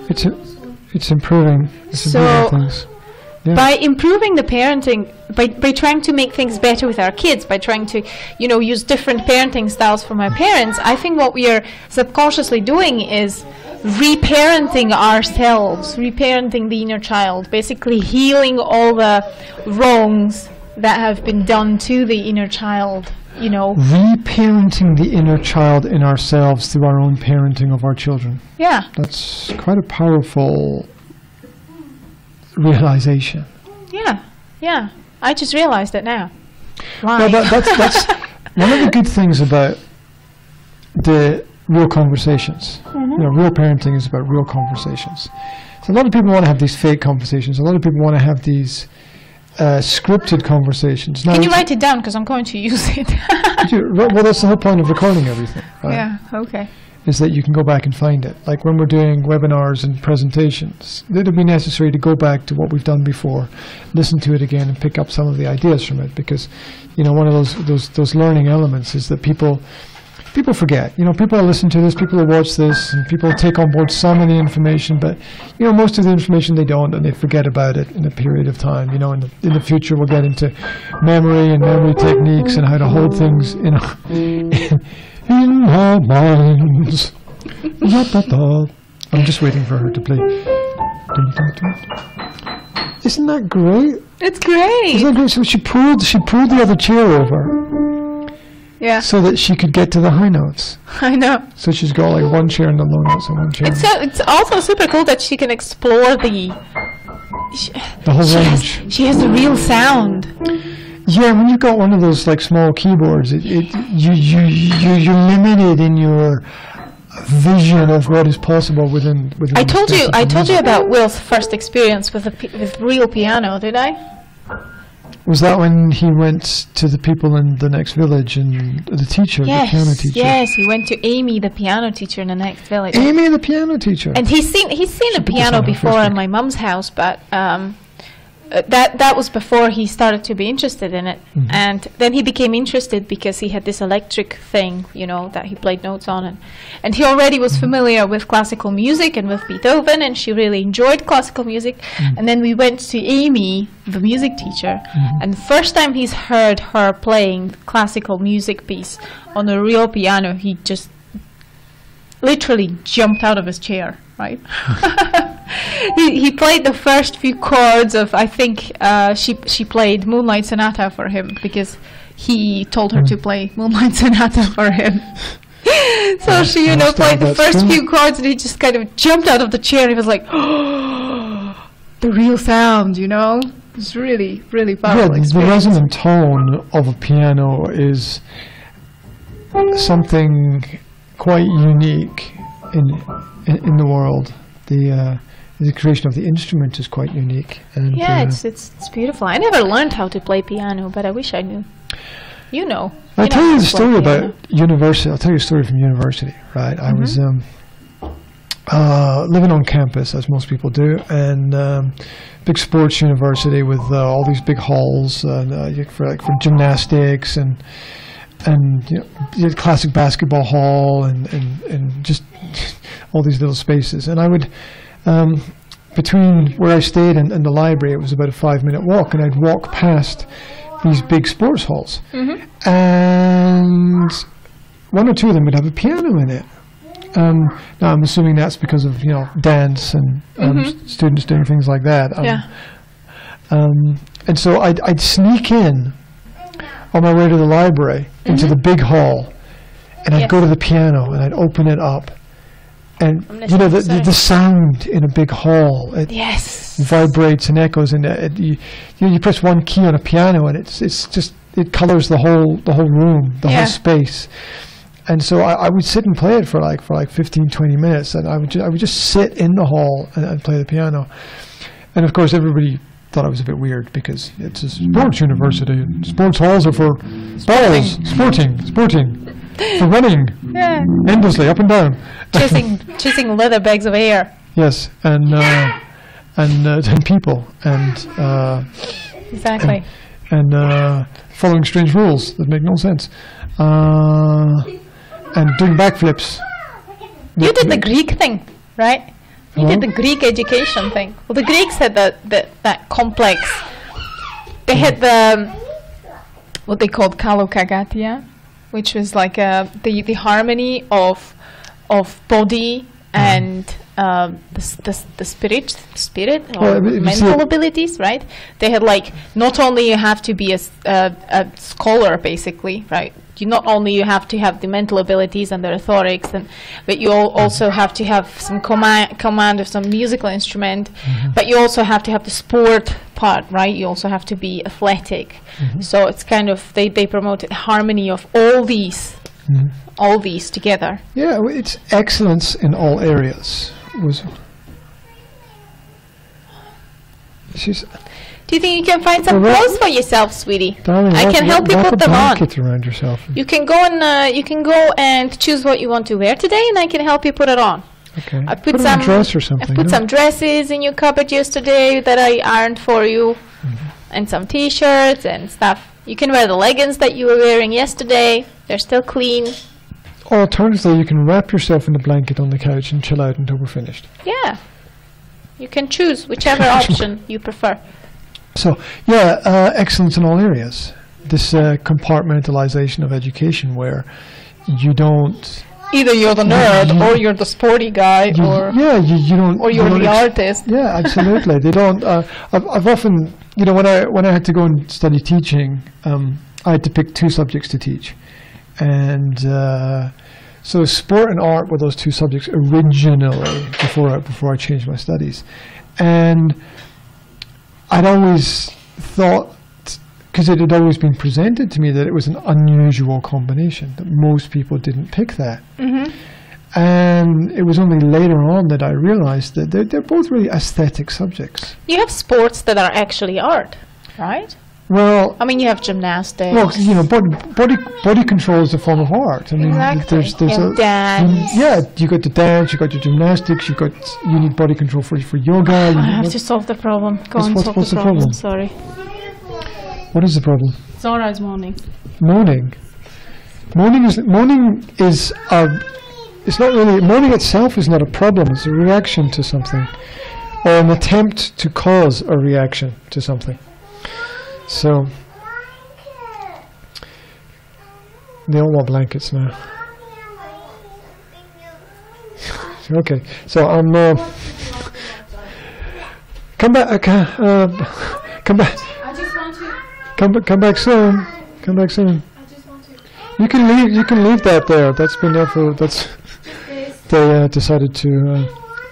It's improving. Things. Yeah. By improving the parenting, by trying to make things better with our kids, by trying to, use different parenting styles from our parents, I think what we are subconsciously doing is reparenting ourselves, reparenting the inner child, basically healing all the wrongs that have been done to the inner child, Reparenting the inner child in ourselves through our own parenting of our children. Yeah. That's quite a powerful realization. Yeah. I just realized it now. Why? Well, that's one of the good things about the real conversations. Mm-hmm. Real parenting is about real conversations. So a lot of people want to have these fake conversations. A lot of people want to have these scripted conversations. Now, can you write it down, because I'm going to use it? Well, that's the whole point of recording everything, right? Yeah, okay. Is that you can go back and find it. Like when we're doing webinars and presentations, it'll be necessary to go back to what we've done before, listen to it again, and pick up some of the ideas from it. Because, one of those learning elements is that people forget. People listen to this, people will watch this, and people take on board some of the information, but most of the information they don't, and they forget about it in a period of time. In the future we'll get into memory and memory techniques and how to hold things in our minds. I'm just waiting for her to play. Isn't that great? It's great. Isn't that great? So she pulled the other chair over. Yeah. So that she could get to the high notes. I know. So she's got like one chair in the low notes and one chair. It's also super cool that she can explore the whole range. She has the real sound. Yeah, when you've got one of those like small keyboards, you're limited in your vision of what is possible within. I told you about Will's first experience with real piano, did I? Was that when he went to the people in the next village and the teacher, the piano teacher? Yes, he went to Amy, the piano teacher in the next village. Amy, the piano teacher. And he's seen the piano before in my mum's house, but that was before he started to be interested in it. Mm-hmm. And then he became interested because he had this electric thing, that he played notes on. And he already was familiar with classical music and with Beethoven, and she really enjoyed classical music. Mm-hmm. And then we went to Amy, the music teacher, and the first time he's heard her playing classical music piece on a real piano, he just literally jumped out of his chair, right? He played the first few chords of, I think she played Moonlight Sonata for him, because he told her to play Moonlight Sonata for him. So she, played the first few chords, and he just kind of jumped out of the chair. He was like, oh, the real sound, It's really, really powerful experience. The resonant tone of a piano is something quite unique in the world. The creation of the instrument is quite unique. And it's beautiful. I never learned how to play piano, but I wish I knew. I'll tell you the story about university. I'll tell you a story from university, right? I was living on campus, as most people do, and big sports university with all these big halls for gymnastics and classic basketball hall and just all these little spaces. And I would between where I stayed and the library, it was about a 5-minute walk, and I'd walk past these big sports halls. And one or two of them would have a piano in it. Now I'm assuming that's because of, you know, dance and students doing things like that. And so I'd sneak in on my way to the library into the big hall, and I'd go to the piano and I'd open it up. And you know, the sound in a big hall, it vibrates and echoes, and you press one key on a piano, and it colors the whole room, the whole space. And so I would sit and play it for like 15, 20 minutes, and I would just sit in the hall and play the piano. And of course, everybody thought I was a bit weird because it's a sports university, and sports halls are for balls, sporting. For running endlessly up and down, chasing leather bags of air. Yes, and people, and exactly, and following strange rules that make no sense, and doing backflips. You did the Greek thing, right? You did the Greek education thing. Well, the Greeks had that complex. They had what they called kalokagatia, which was like the harmony of body and the spirit or mental abilities, right? They had like, not only you have to be a scholar basically, right? You have to have the mental abilities and the rhetorics, but you also have to have some command of some musical instrument, but you also have to have the sport part, right? You also have to be athletic. So it's kind of, they promoted harmony of all these together. Yeah, it's excellence in all areas. Do you think you can find some clothes for yourself, sweetie? Darling, I can help you put them on. Around yourself. You can go and choose what you want to wear today, and I can help you put it on. Okay. I put some dress or something. I put some dresses in your cupboard yesterday that I ironed for you, and some T-shirts and stuff. You can wear the leggings that you were wearing yesterday. They're still clean. Or alternatively, you can wrap yourself in a blanket on the couch and chill out until we're finished. Yeah. You can choose whichever option you prefer. So, excellence in all areas. This compartmentalization of education where you don't... Either you're the nerd, or you're the sporty guy, you don't... Or you're the artist. Yeah, absolutely. They don't... I've often... You know, when I had to go and study teaching, I had to pick 2 subjects to teach. And so sport and art were those 2 subjects originally before I changed my studies. And I'd always thought, because it had always been presented to me, that it was an unusual combination, that most people didn't pick that. And it was only later on that I realized that they're both really aesthetic subjects. You have sports that are actually art, right? Well, I mean, you have gymnastics. Well, you know, body control is a form of art. I mean, there's dance. You got the dance, you got your gymnastics, you need body control for yoga. I have to solve the problem. Go on, solve the problem. Sorry. What is the problem? Zora is moaning. Moaning. Moaning is it's not really, moaning itself is not a problem. It's a reaction to something, or an attempt to cause a reaction to something. So, they all want blankets now. Okay, so I'm come back. Come back. I just want to. Come back soon. Come back soon. I just want to. You can leave. You can leave that there. That's been there for. They decided to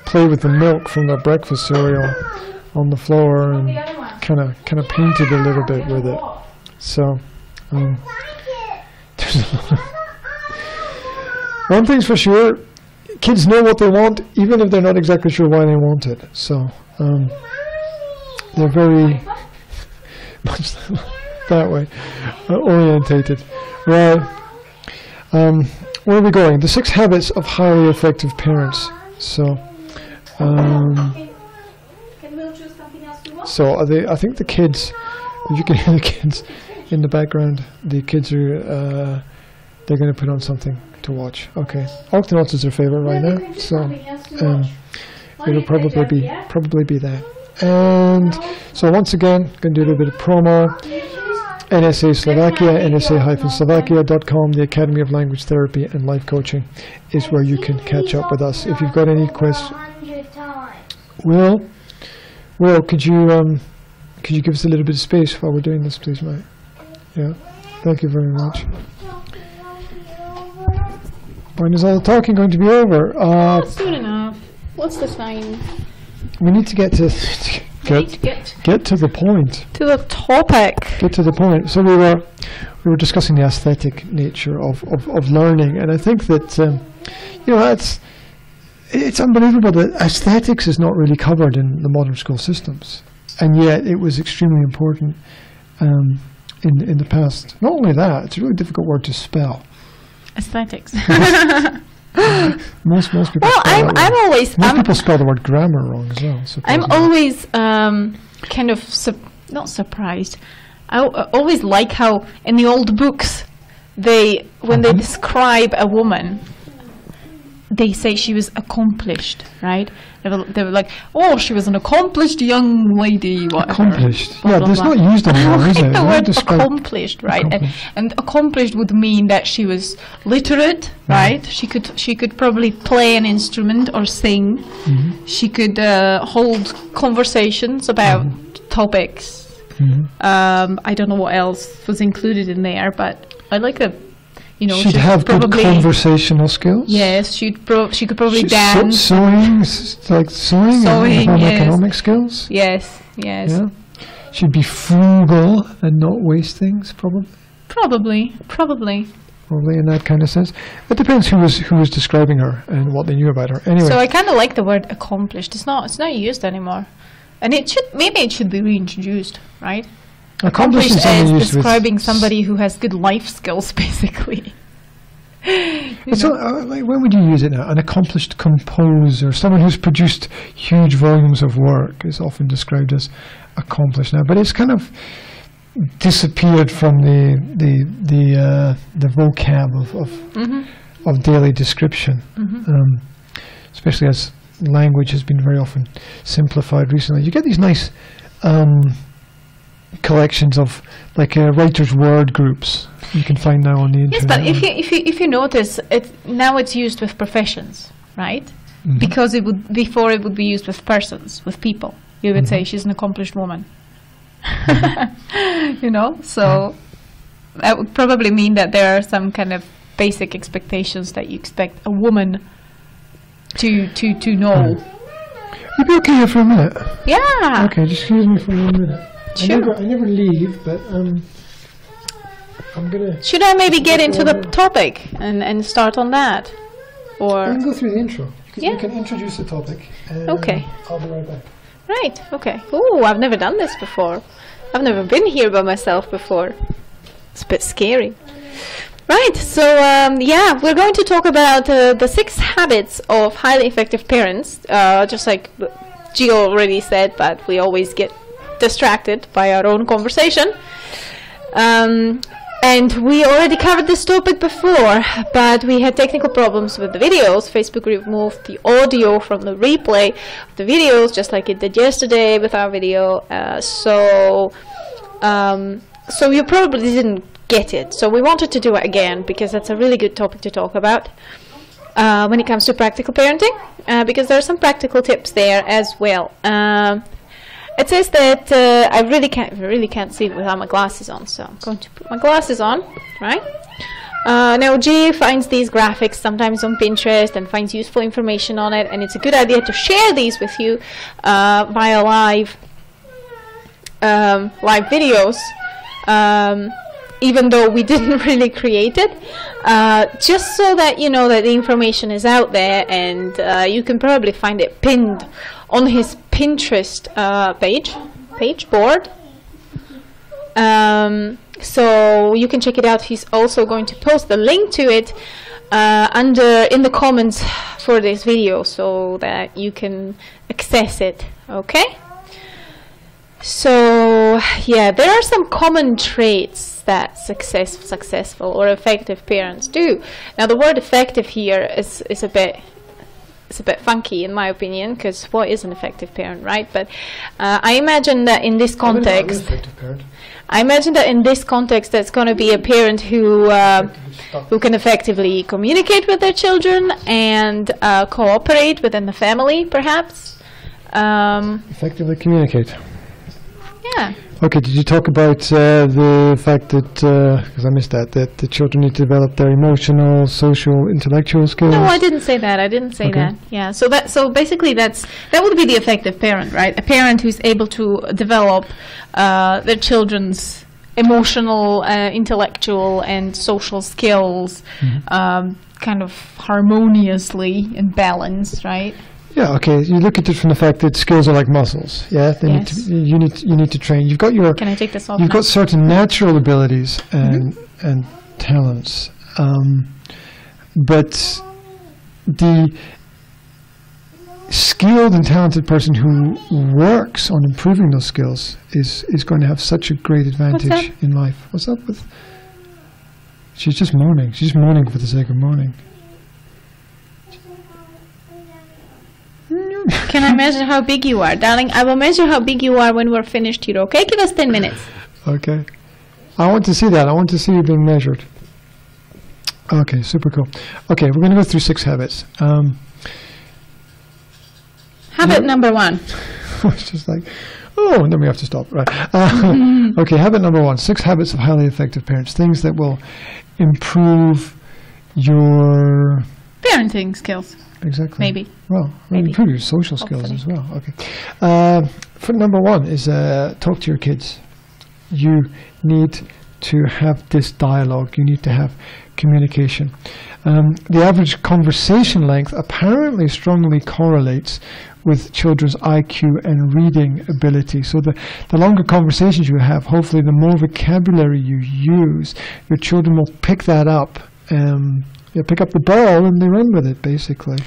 play with the milk from the breakfast cereal on the floor and kind of painted a little bit with it. So, there's a lot of one thing's for sure, kids know what they want, even if they're not exactly sure why they want it. So, they're very much that way orientated. Right. Where are we going? The 6 habits of highly effective parents. So, so I think the kids, if you can hear the kids in the background, the kids are they're going to put on something to watch. Okay, Octonauts is their favorite right now. So it'll probably be there. And so once again, going to do a little bit of promo. NSA Slovakia, nsa-slovakia.com, the Academy of Language Therapy and Life Coaching is where you can catch up with us. If you've got any questions, Will, could you give us a little bit of space while we're doing this, please, mate? Yeah, thank you very much. When is all the talking going to be over? Soon enough. What's the time? We need to get to get to the point. To the topic. Get to the point. So we were discussing the aesthetic nature of learning, and I think that it's unbelievable that aesthetics is not really covered in the modern school systems, and yet it was extremely important in the past. Not only that, it's a really difficult word to spell. Aesthetics. Most people. Well, people spell the word grammar wrong as well. I'm always kind of not surprised. I always like how in the old books when they describe a woman, they say she was accomplished, right? They were like, oh, she was an accomplished young lady, whatever. Accomplished. Yeah, that's not used anymore, is it? The word accomplished, right? And accomplished would mean that she was literate, right? She could probably play an instrument or sing. Mm-hmm. She could hold conversations about topics. Mm-hmm. I don't know what else was included in there, but I like a. She'd have good conversational skills. Yes, she could probably dance. Sewing and home economic skills. Yes. Yeah. She'd be frugal and not waste things, probably. Probably in that kind of sense. It depends who was describing her and what they knew about her. Anyway. So I kind of like the word accomplished. It's not used anymore, and it should be reintroduced, right? Accomplished is describing somebody who has good life skills, basically. So, when would you use it now? An accomplished composer, someone who's produced huge volumes of work, is often described as accomplished now. But it's kind of disappeared from the vocab of daily description, especially as language has been very often simplified recently. You get these nice collections of writers' word groups you can find now on the internet. Yes, but if you notice, now it's used with professions, right? Mm-hmm. Because before it would be used with persons, with people. You would say she's an accomplished woman. So that would probably mean that there are some kind of basic expectations that you expect a woman to know. You'd be okay here for a minute? Yeah. Okay, just excuse me for 1 minute. Sure. I never leave, but I'm gonna. Should I maybe get into the topic and start on that, or? I can go through the intro. Yeah. You can introduce the topic. Okay. I'll be right back. Right. Okay. Oh, I've never done this before. I've never been here by myself before. It's a bit scary. Right. So we're going to talk about the 6 habits of highly effective parents. Just like Gio already said, but we always get distracted by our own conversation, and we already covered this topic before, but we had technical problems with the videos. Facebook removed the audio from the replay of the videos, just like it did yesterday with our video, so you probably didn't get it. So we wanted to do it again because that's a really good topic to talk about when it comes to practical parenting, because there are some practical tips there as well. It says that I really can't see it without my glasses on, so I'm going to put my glasses on, right? Now, G finds these graphics sometimes on Pinterest and finds useful information on it, and it's a good idea to share these with you via live videos, even though we didn't really create it, just so that you know that the information is out there, and you can probably find it pinned on his Pinterest board. So you can check it out. He's also going to post the link to it in the comments for this video, so that you can access it. Okay. So yeah, there are some common traits that successful or effective parents do. Now the word effective here is a bit it's a bit funky in my opinion, because what is an effective parent, right? But I imagine that in this context, that's going to be a parent who can effectively communicate with their children and cooperate within the family, perhaps. Effectively communicate. Yeah. Okay, did you talk about the fact that, because I missed that the children need to develop their emotional, social, intellectual skills? No, I didn't say that. Yeah. So basically that would be the effective parent, right? A parent who's able to develop their children's emotional, intellectual, and social skills kind of harmoniously in balance, right? Yeah, okay. You look at it from the fact that skills are like muscles. Yeah, you need to train. You've got your. Can I take this off? You've got certain natural abilities and talents, but the skilled and talented person who works on improving those skills is going to have such a great advantage in life. What's up with? She's just moaning. She's moaning for the sake of moaning. Can I measure how big you are? Darling, I will measure how big you are when we're finished here, okay? Give us 10 minutes. Okay. I want to see that. I want to see you being measured. Okay, super cool. Okay, we're going to go through 6 habits. Habit number 1. It's just like, oh, and then we have to stop. Right. Okay, habit number 1. 6 habits of highly effective parents. Things that will improve your... parenting skills. Exactly. Maybe. Well, Maybe. improve your social skills as well. Okay. Foot number 1 is talk to your kids. You need to have this dialogue. You need to have communication. The average conversation length apparently strongly correlates with children's IQ and reading ability. So the longer conversations you have, hopefully the more vocabulary you use, your children will pick that up. You pick up the ball and they run with it, basically.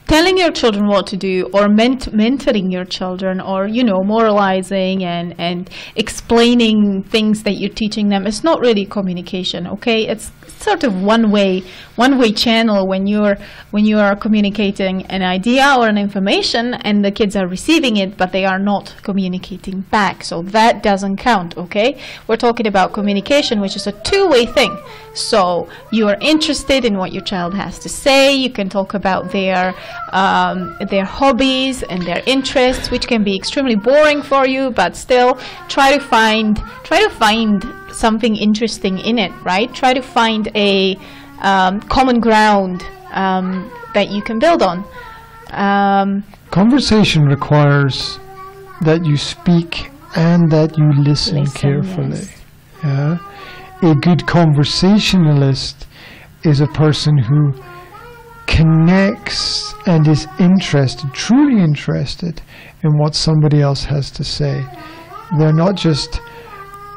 Telling your children what to do, or mentoring your children, or moralizing and explaining things that you're teaching them, it's not really communication. Okay, it's sort of one way channel when you are communicating an idea or an information, and the kids are receiving it, but they are not communicating back. So that doesn't count. Okay, we're talking about communication, which is a two-way thing. So you are interested in what your child has to say. You can talk about their hobbies and their interests, which can be extremely boring for you, but still try to find something interesting in it, right? Try to find a common ground that you can build on. Conversation requires that you speak and that you listen carefully. Yes. Yeah? A good conversationalist is a person who connects and is interested, truly interested in what somebody else has to say. They're not just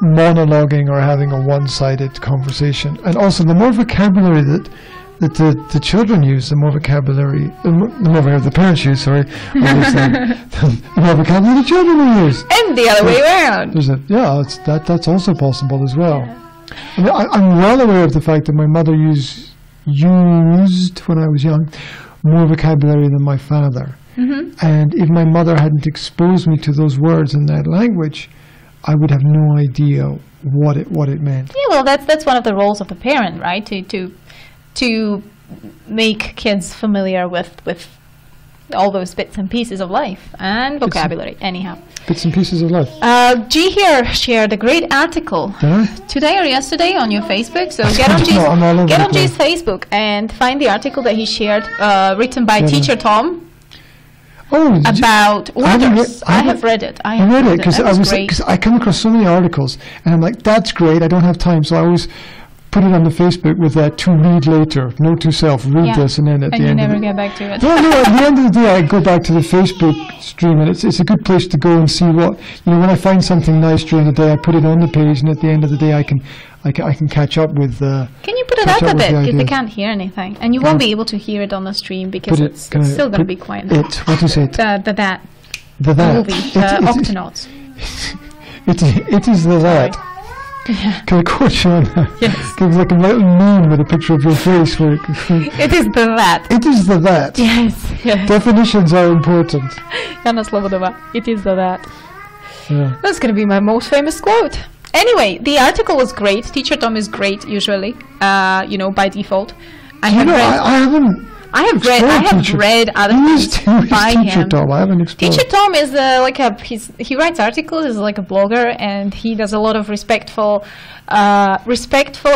monologuing or having a one-sided conversation. And also, the more vocabulary that the children use, the more vocabulary the parents use, sorry, the more vocabulary the children will use. And the other way around. That's also possible as well. Yeah. I mean, I'm well aware of the fact that my mother used when I was young more vocabulary than my father. And if my mother hadn't exposed me to those words in that language, I would have no idea what it meant. Yeah, well, that's one of the roles of the parent, right? To make kids familiar with all those bits and pieces of life and vocabulary. Anyhow, bits and pieces of life. G here shared a great article today or yesterday on your Facebook. So get on G's Facebook and find the article that he shared, written by Teacher Tom. About orders. I have read it. I read it because I come across so many articles and I'm like, that's great. I don't have time, so I always put it on the Facebook with that to read later, note to self, read this, and then at the end. And you never get back to it. No, at the end of the day, I go back to the Facebook stream, and it's a good place to go and see what, when I find something nice during the day, I put it on the page, and at the end of the day, I can catch up with. Can you put it up a bit? Because they can't hear anything, and you won't be able to hear it on the stream because it's still going to be quiet. What do you say? The movie, Octonauts. It is the that. Yeah. Can I quote you on that? Yes. It's like a little meme with a picture of your face. It is the that. It is the that. Yes. Definitions are important. Jana Slobodova. It is that. Yeah. That's going to be my most famous quote. Anyway, the article was great. Teacher Tom is great usually, by default. I have read other things by him. Teacher Tom? I haven't explored. Teacher Tom is he writes articles. He's like a blogger, and he does a lot of respectful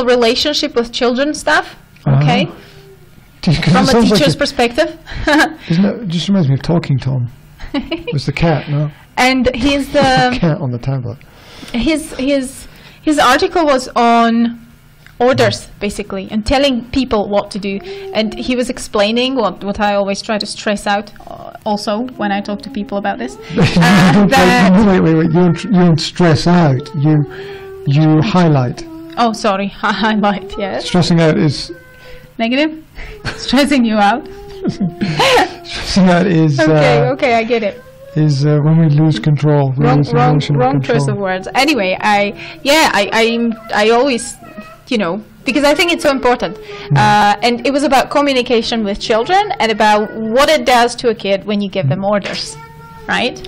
relationship with children stuff. Okay, from a teacher's perspective. It just reminds me of Talking Tom. It was the cat, no? And he's the cat on the tablet. His article was on orders, basically, and telling people what to do. And he was explaining what I always try to stress out also when I talk to people about this. Wait. You don't stress out. You highlight. Oh, sorry. Highlight, yes. Stressing out is... Negative? Stressing you out? Stressing out is... Okay, I get it. Is when we lose control. Wrong choice of words. Anyway, I always, because I think it's so important. And it was about communication with children and about what it does to a kid when you give them orders, right?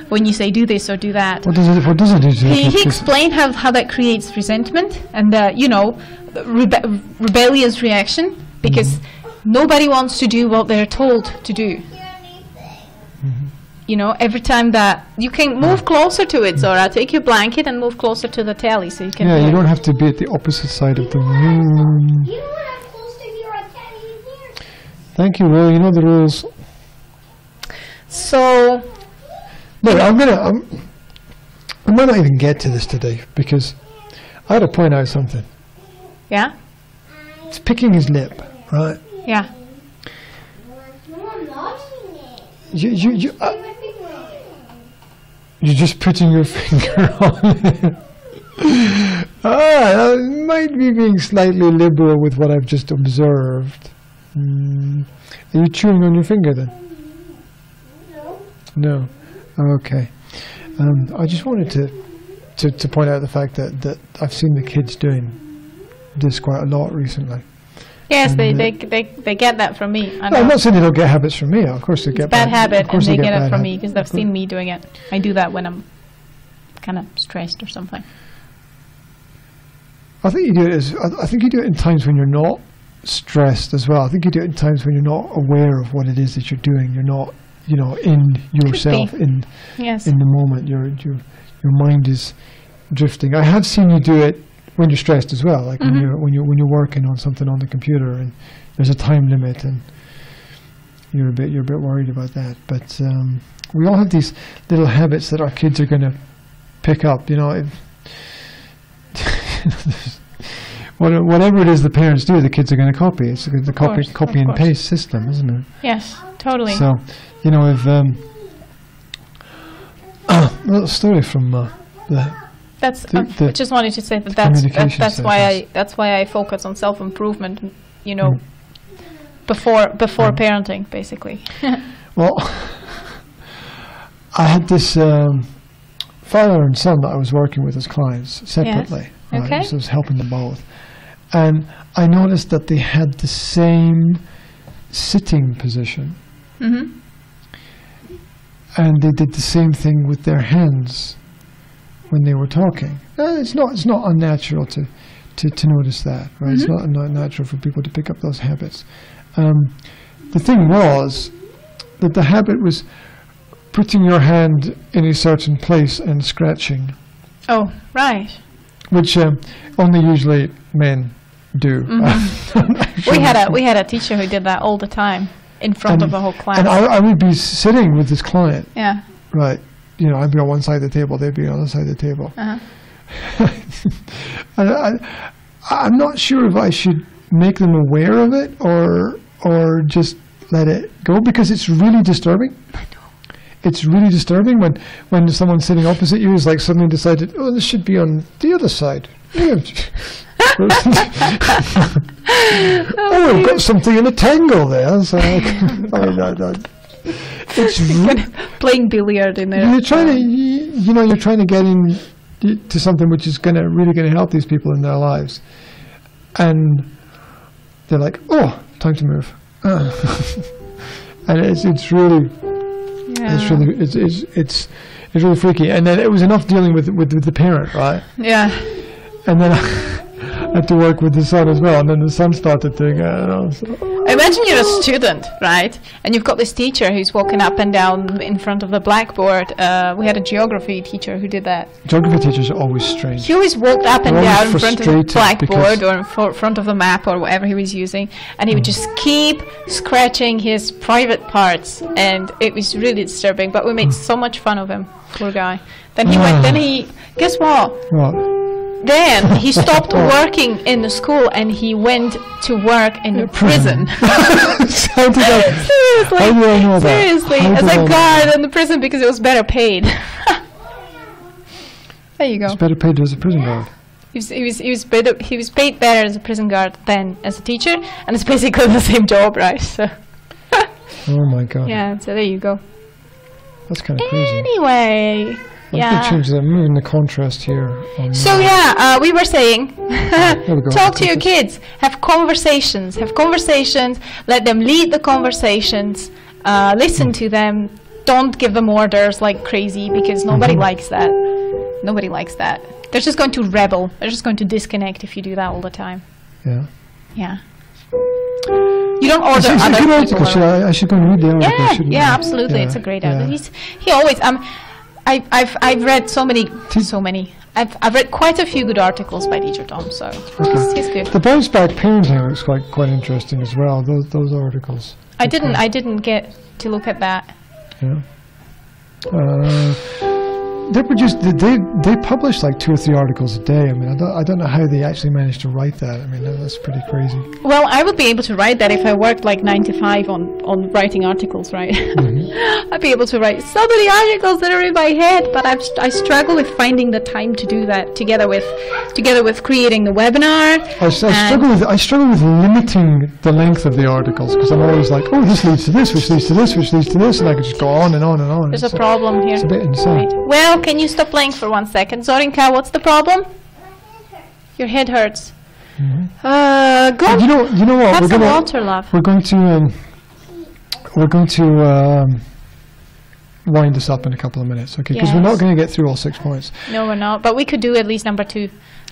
When you say do this or do that. What does it do to He explained how that creates resentment and rebellious reaction because nobody wants to do what they're told to do. Every time that you can move closer to it, Zora, take your blanket and move closer to the telly so you can... Yeah, you don't have to be at the opposite side of the room. You don't have close to your telly here. Thank you, Will. You know the rules. So... Look, I might not even get to this today because I had to point out something. Yeah? It's picking his lip, right? Yeah. No, I'm not eating it. You're just putting your finger on it. I might be being slightly liberal with what I've just observed. Are you chewing on your finger then? No. Okay. I just wanted to point out the fact that I've seen the kids doing this quite a lot recently. Yes, they get that from me. No, I'm not saying they don't get habits from me. Of course they get bad habit, and they get it from me because they've seen me doing it. I do that when I'm kind of stressed or something. I think you do it. I think you do it in times when you're not stressed as well. I think you do it in times when you're not aware of what it is that you're doing. You're not, in yourself in the moment. Your mind is drifting. I have seen you do it when you're stressed as well, like when you're working on something on the computer and there's a time limit and you're a bit worried about that. But we all have these little habits that our kids are going to pick up. Whatever it is the parents do, the kids are going to copy. It's the copy and paste system, isn't it? Yes, totally. So, if a little story from the. I just wanted to say that's why I focus on self-improvement, before parenting, basically. Well, I had this father and son that I was working with as clients separately. Yes. Right? Okay. So I was helping them both, and I noticed that they had the same sitting position, and they did the same thing with their hands when they were talking. It's not unnatural to notice that, right? It's not unnatural for people to pick up those habits. The thing was that the habit was putting your hand in a certain place and scratching. Oh, right. Which only usually men do. We had a teacher who did that all the time in front of a whole class. And I would be sitting with this client. Yeah. Right. I'd be on one side of the table, they'd be on the other side of the table. I'm not sure if I should make them aware of it or just let it go, because it's really disturbing. I know. It's really disturbing when someone sitting opposite you is like suddenly decided, oh, this should be on the other side. Oh, I've got something in a tangle there. So it's playing billiard in there. You're trying to get in to something which is really going to help these people in their lives, and they're like, oh, time to move. and it's really it's really freaky. And then it was enough dealing with the parent, right? Yeah. And then I had to work with the son as well, and then the son started doing it. And I was, Imagine you're a student, right? And you've got this teacher who's walking up and down in front of the blackboard. We had a geography teacher who did that. Geography teachers are always strange. He always walked up and They're down in always front of the frustrated blackboard or in front of the map or whatever he was using, and he would just keep scratching his private parts, and it was really disturbing. But we made so much fun of him, poor guy. Then he went. Then he. Guess what? What? Then he stopped working in the school and he went to work in a prison. How did I, Seriously, how do I know that? seriously, How as did I a know guard in the prison because it was better paid. There you go. It's better paid as a prison guard. He was paid better as a prison guard than as a teacher, and it's basically the same job, right? So Oh my god. yeah, so there you go. That's kind of crazy. Anyway, I'm yeah. going to change that, moving the contrast here. On So yeah, we were saying, There we go. talk to your kids, have conversations, let them lead the conversations, listen to them, don't give them orders like crazy because nobody likes that. Nobody likes that. They're just going to rebel. They're just going to disconnect if you do that all the time. Yeah. Yeah. You don't order It's a other good people article. around. I should go and read the article, Yeah, shouldn't yeah, I? absolutely. Yeah, It's a great yeah. article. He always I've read so many. I've read quite a few good articles by Teacher Tom, so he's good. The bounce back parenting looks quite interesting as well. Those articles. I didn't get to look at that. Yeah. They produce. They publish like 2 or 3 articles a day. I mean, I don't know how they actually managed to write that. I mean, that's pretty crazy. Well, I would be able to write that if I worked like 9 to 5 on writing articles, right? I'd be able to write so many articles that are in my head, but I struggle with finding the time to do that together with creating the webinar. I struggle with limiting the length of the articles because I'm always like, oh, this leads to this, which leads to this, which leads to this, and I could just go on and on and on. There's a problem here. It's a bit insane. Right. Well, can you stop playing for 1 second? Zorinka, what's the problem? Your head hurts. Go. You know what? Have some water, love. We're going to wind this up in a couple of minutes, okay? Because we're not going to get through all 6 points. No, we're not. But we could do at least number 2.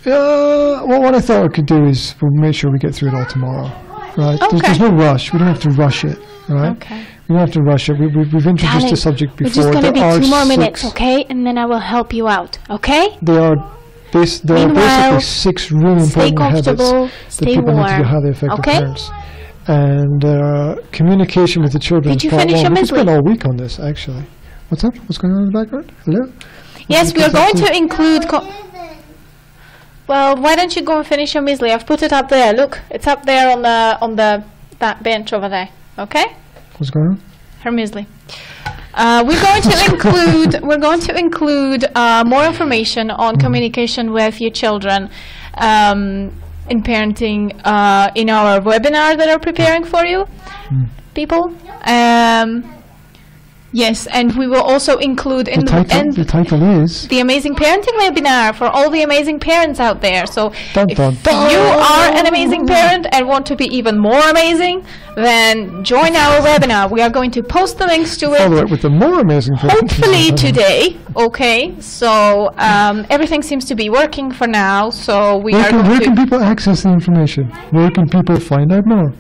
Well, what I thought we could do is we'll make sure we get through it all tomorrow, right? Okay. There's no rush. We don't have to rush it, right? Okay. We don't have to rush it. We've introduced the subject before. We're just going to There be are 2 more minutes, 6 okay? And then I will help you out, okay? There are basically Meanwhile, 6 really stay important habits comfortable, that stay people need to do, warm, how they affect okay? their parents. And communication with the children Did is you part finish 1. your We could spend muesli? all week on this, actually. What's up? What's going on in the background? Hello? Yes, we are going to include... Well, why don't you go and finish your muesli? I've put it up there. Look, it's up there on that bench over there. Okay? What's going on? Her muesli. We're going to include more information on communication with your children in parenting in our webinar that are preparing for you, people. Yes, and we will also include in The title is... the Amazing Parenting webinar for all the amazing parents out there. So Dun, if dun, dun. you are an amazing parent and want to be even more amazing, then join our webinar. We are going to post the links to Follow it it with the more amazing hopefully today. Okay, so everything seems to be working for now. So we are Where going can to... people access the information? Where can people find out more?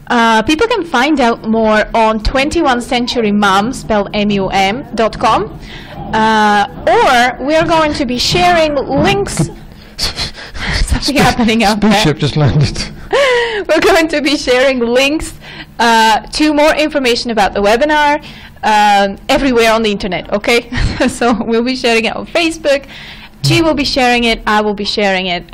People can find out more on 21centurymom, spelled MUM.com, or we are going to be sharing links. Something happening out there. Spaceship just landed. We're going to be sharing links to more information about the webinar everywhere on the internet, okay? So we'll be sharing it on Facebook. G will be sharing it. I will be sharing it.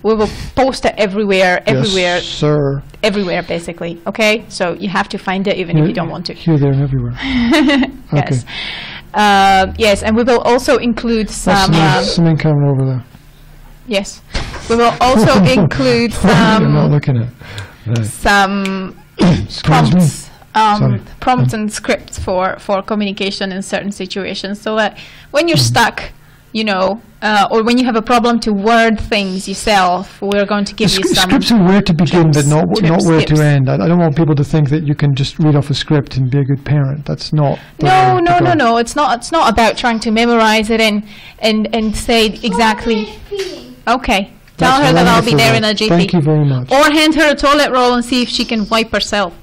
We will post it everywhere, Yes, sir. everywhere, basically, okay? So you have to find it even if you don't want to. Here, there, and everywhere. Yes. Yes, and we will also include some... Something coming over there. Yes. We will also include I'm not looking at. Right. some Excuse me. prompts and scripts for communication in certain situations, so that when you're stuck you know, or when you have a problem to word things yourself, we're going to give you some scripts are where to begin, but not where tips. to end. I don't want people to think that you can just read off a script and be a good parent. That's not. No. It's not about trying to memorize it and say exactly. Okay. Tell her that I'll be there in a jiffy. Thank you very much. Or hand her a toilet roll and see if she can wipe herself.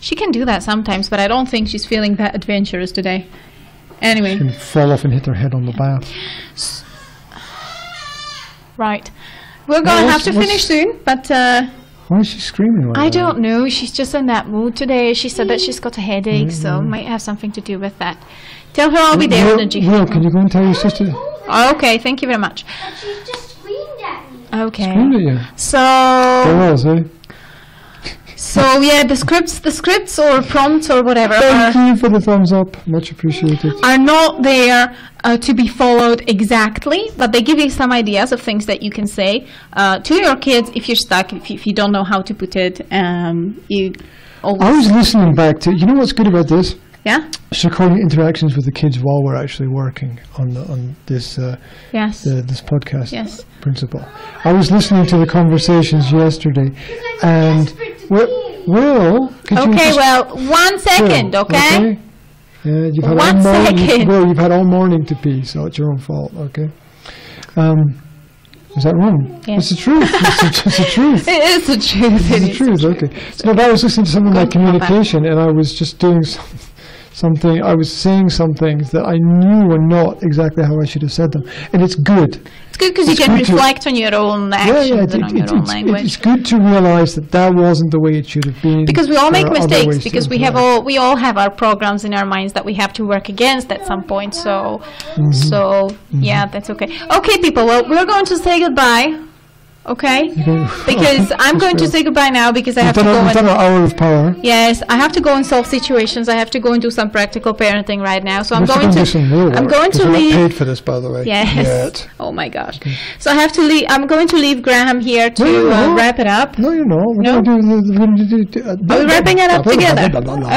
She can do that sometimes, but I don't think she's feeling that adventurous today. Anyway. She can fall off and hit her head on the bath. Right. We're going to have to finish soon, but... why is she screaming like I that? don't know. She's just in that mood today. She said that she's got a headache, so might have something to do with that. Tell her I'll be there in a jiffy. Will, can you go and tell your sister? Okay, thank you very much. But she just screamed at me. Okay. Screamed at you? So... There was, eh? So yeah, the scripts or prompts or whatever Thank you for the thumbs up. Much appreciated. are not there to be followed exactly, but they give you some ideas of things that you can say to your kids if you're stuck, if you don't know how to put it. You always, I was listening back to, you know what's good about this? yeah? It's recording interactions with the kids while we're actually working on this Yes. this podcast Yes. principle. I was listening to the conversations yesterday, and Will, could you Okay, just, well, 1 second, Will, okay? Yeah, you've had 1 all morning. second. Well, you've had all morning to pee, so it's your own fault. Okay. Is that wrong? Yes. It's the truth. It's the truth. It is the truth. It's the truth. Okay. So no, I was listening to some of my Go on, Papa. communication, and I was just doing something. I was saying some things that I knew were not exactly how I should have said them, and it's good. It's good because you It's can good to- reflect on your own actions and on your own language. It's good to realize that that wasn't the way it should have been. Because we all make There are other mistakes, ways to because we all have our programs in our minds that we have to work against at some point. So yeah, that's okay. Okay, people. Well, we're going to say goodbye. Okay, because I'm going to say goodbye now because I have to go We've done and our hour of power. yes, I have to go and solve situations. I have to go and do some practical parenting right now. So I'm We have going do to some real work, I'm going 'cause to we're not leave. paid for this, by the way. Yes. Yet. Oh my gosh. So I have to leave. I'm going to leave Graham here to you're not. wrap it up. No, you're not. We're No? gonna do Are we wrapping it up together?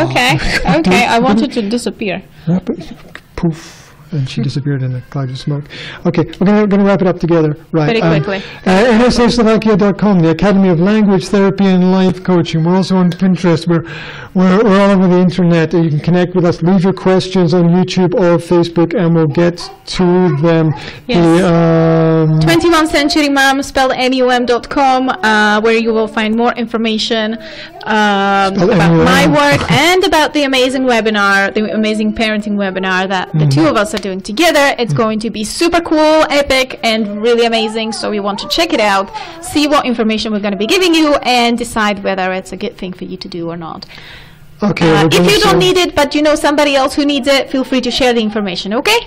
Okay. Okay. I wanted to disappear. Wrap it. Poof. And she disappeared in a cloud of smoke. Okay, we're going to wrap it up together. Right. Very quickly. NSASlovakia.com, the Academy of Language Therapy and Life Coaching. We're also on Pinterest. We're all over the internet. You can connect with us. Leave your questions on YouTube or Facebook, and we'll get to them. Yes. The, 21st Century Mom, spelled MUM.com, where you will find more information about MUM. my work and about the amazing webinar, the amazing parenting webinar that the two of us are doing together. It's going to be super cool, epic, and really amazing. So we want to check it out, see what information we're going to be giving you, and decide whether it's a good thing for you to do or not. okay. we're If gonna you don't say- need it, but you know somebody else who needs it, feel free to share the information, okay?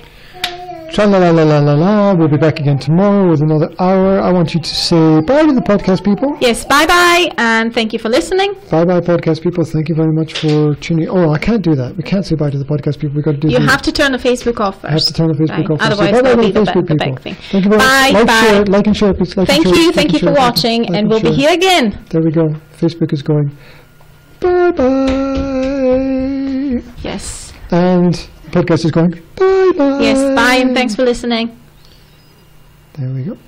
Tra-la-la-la-la-la-la. We'll be back again tomorrow with another hour. I want you to say bye to the podcast people. Yes, bye-bye, and thank you for listening. Bye-bye, podcast people. Thank you very much for tuning. Oh, I can't do that. We can't say bye to the podcast people. We've got to do You the- have to turn the Facebook off first. I have to turn the Facebook Right. off. Otherwise, Bye-bye that'll to be the Facebook big people. thing. Thank you very Bye, much. bye. Like and share, please. Like Thank and share, you like for share, watching, like and we'll be share. here again. There we go. Facebook is going. Bye-bye. Yes. And the podcast is going. Bye-bye. Yes, bye, and thanks for listening. There we go.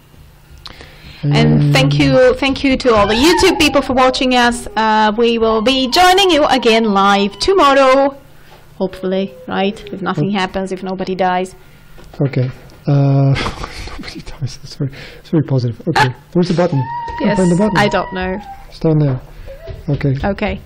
And thank you to all the YouTube people for watching us. We will be joining you again live tomorrow, hopefully, right? If nothing happens, if nobody dies. Okay. Nobody does. It's very positive. Okay. Where's the button? Can't Yes, find the button. I don't know. It's down there. Okay. Okay.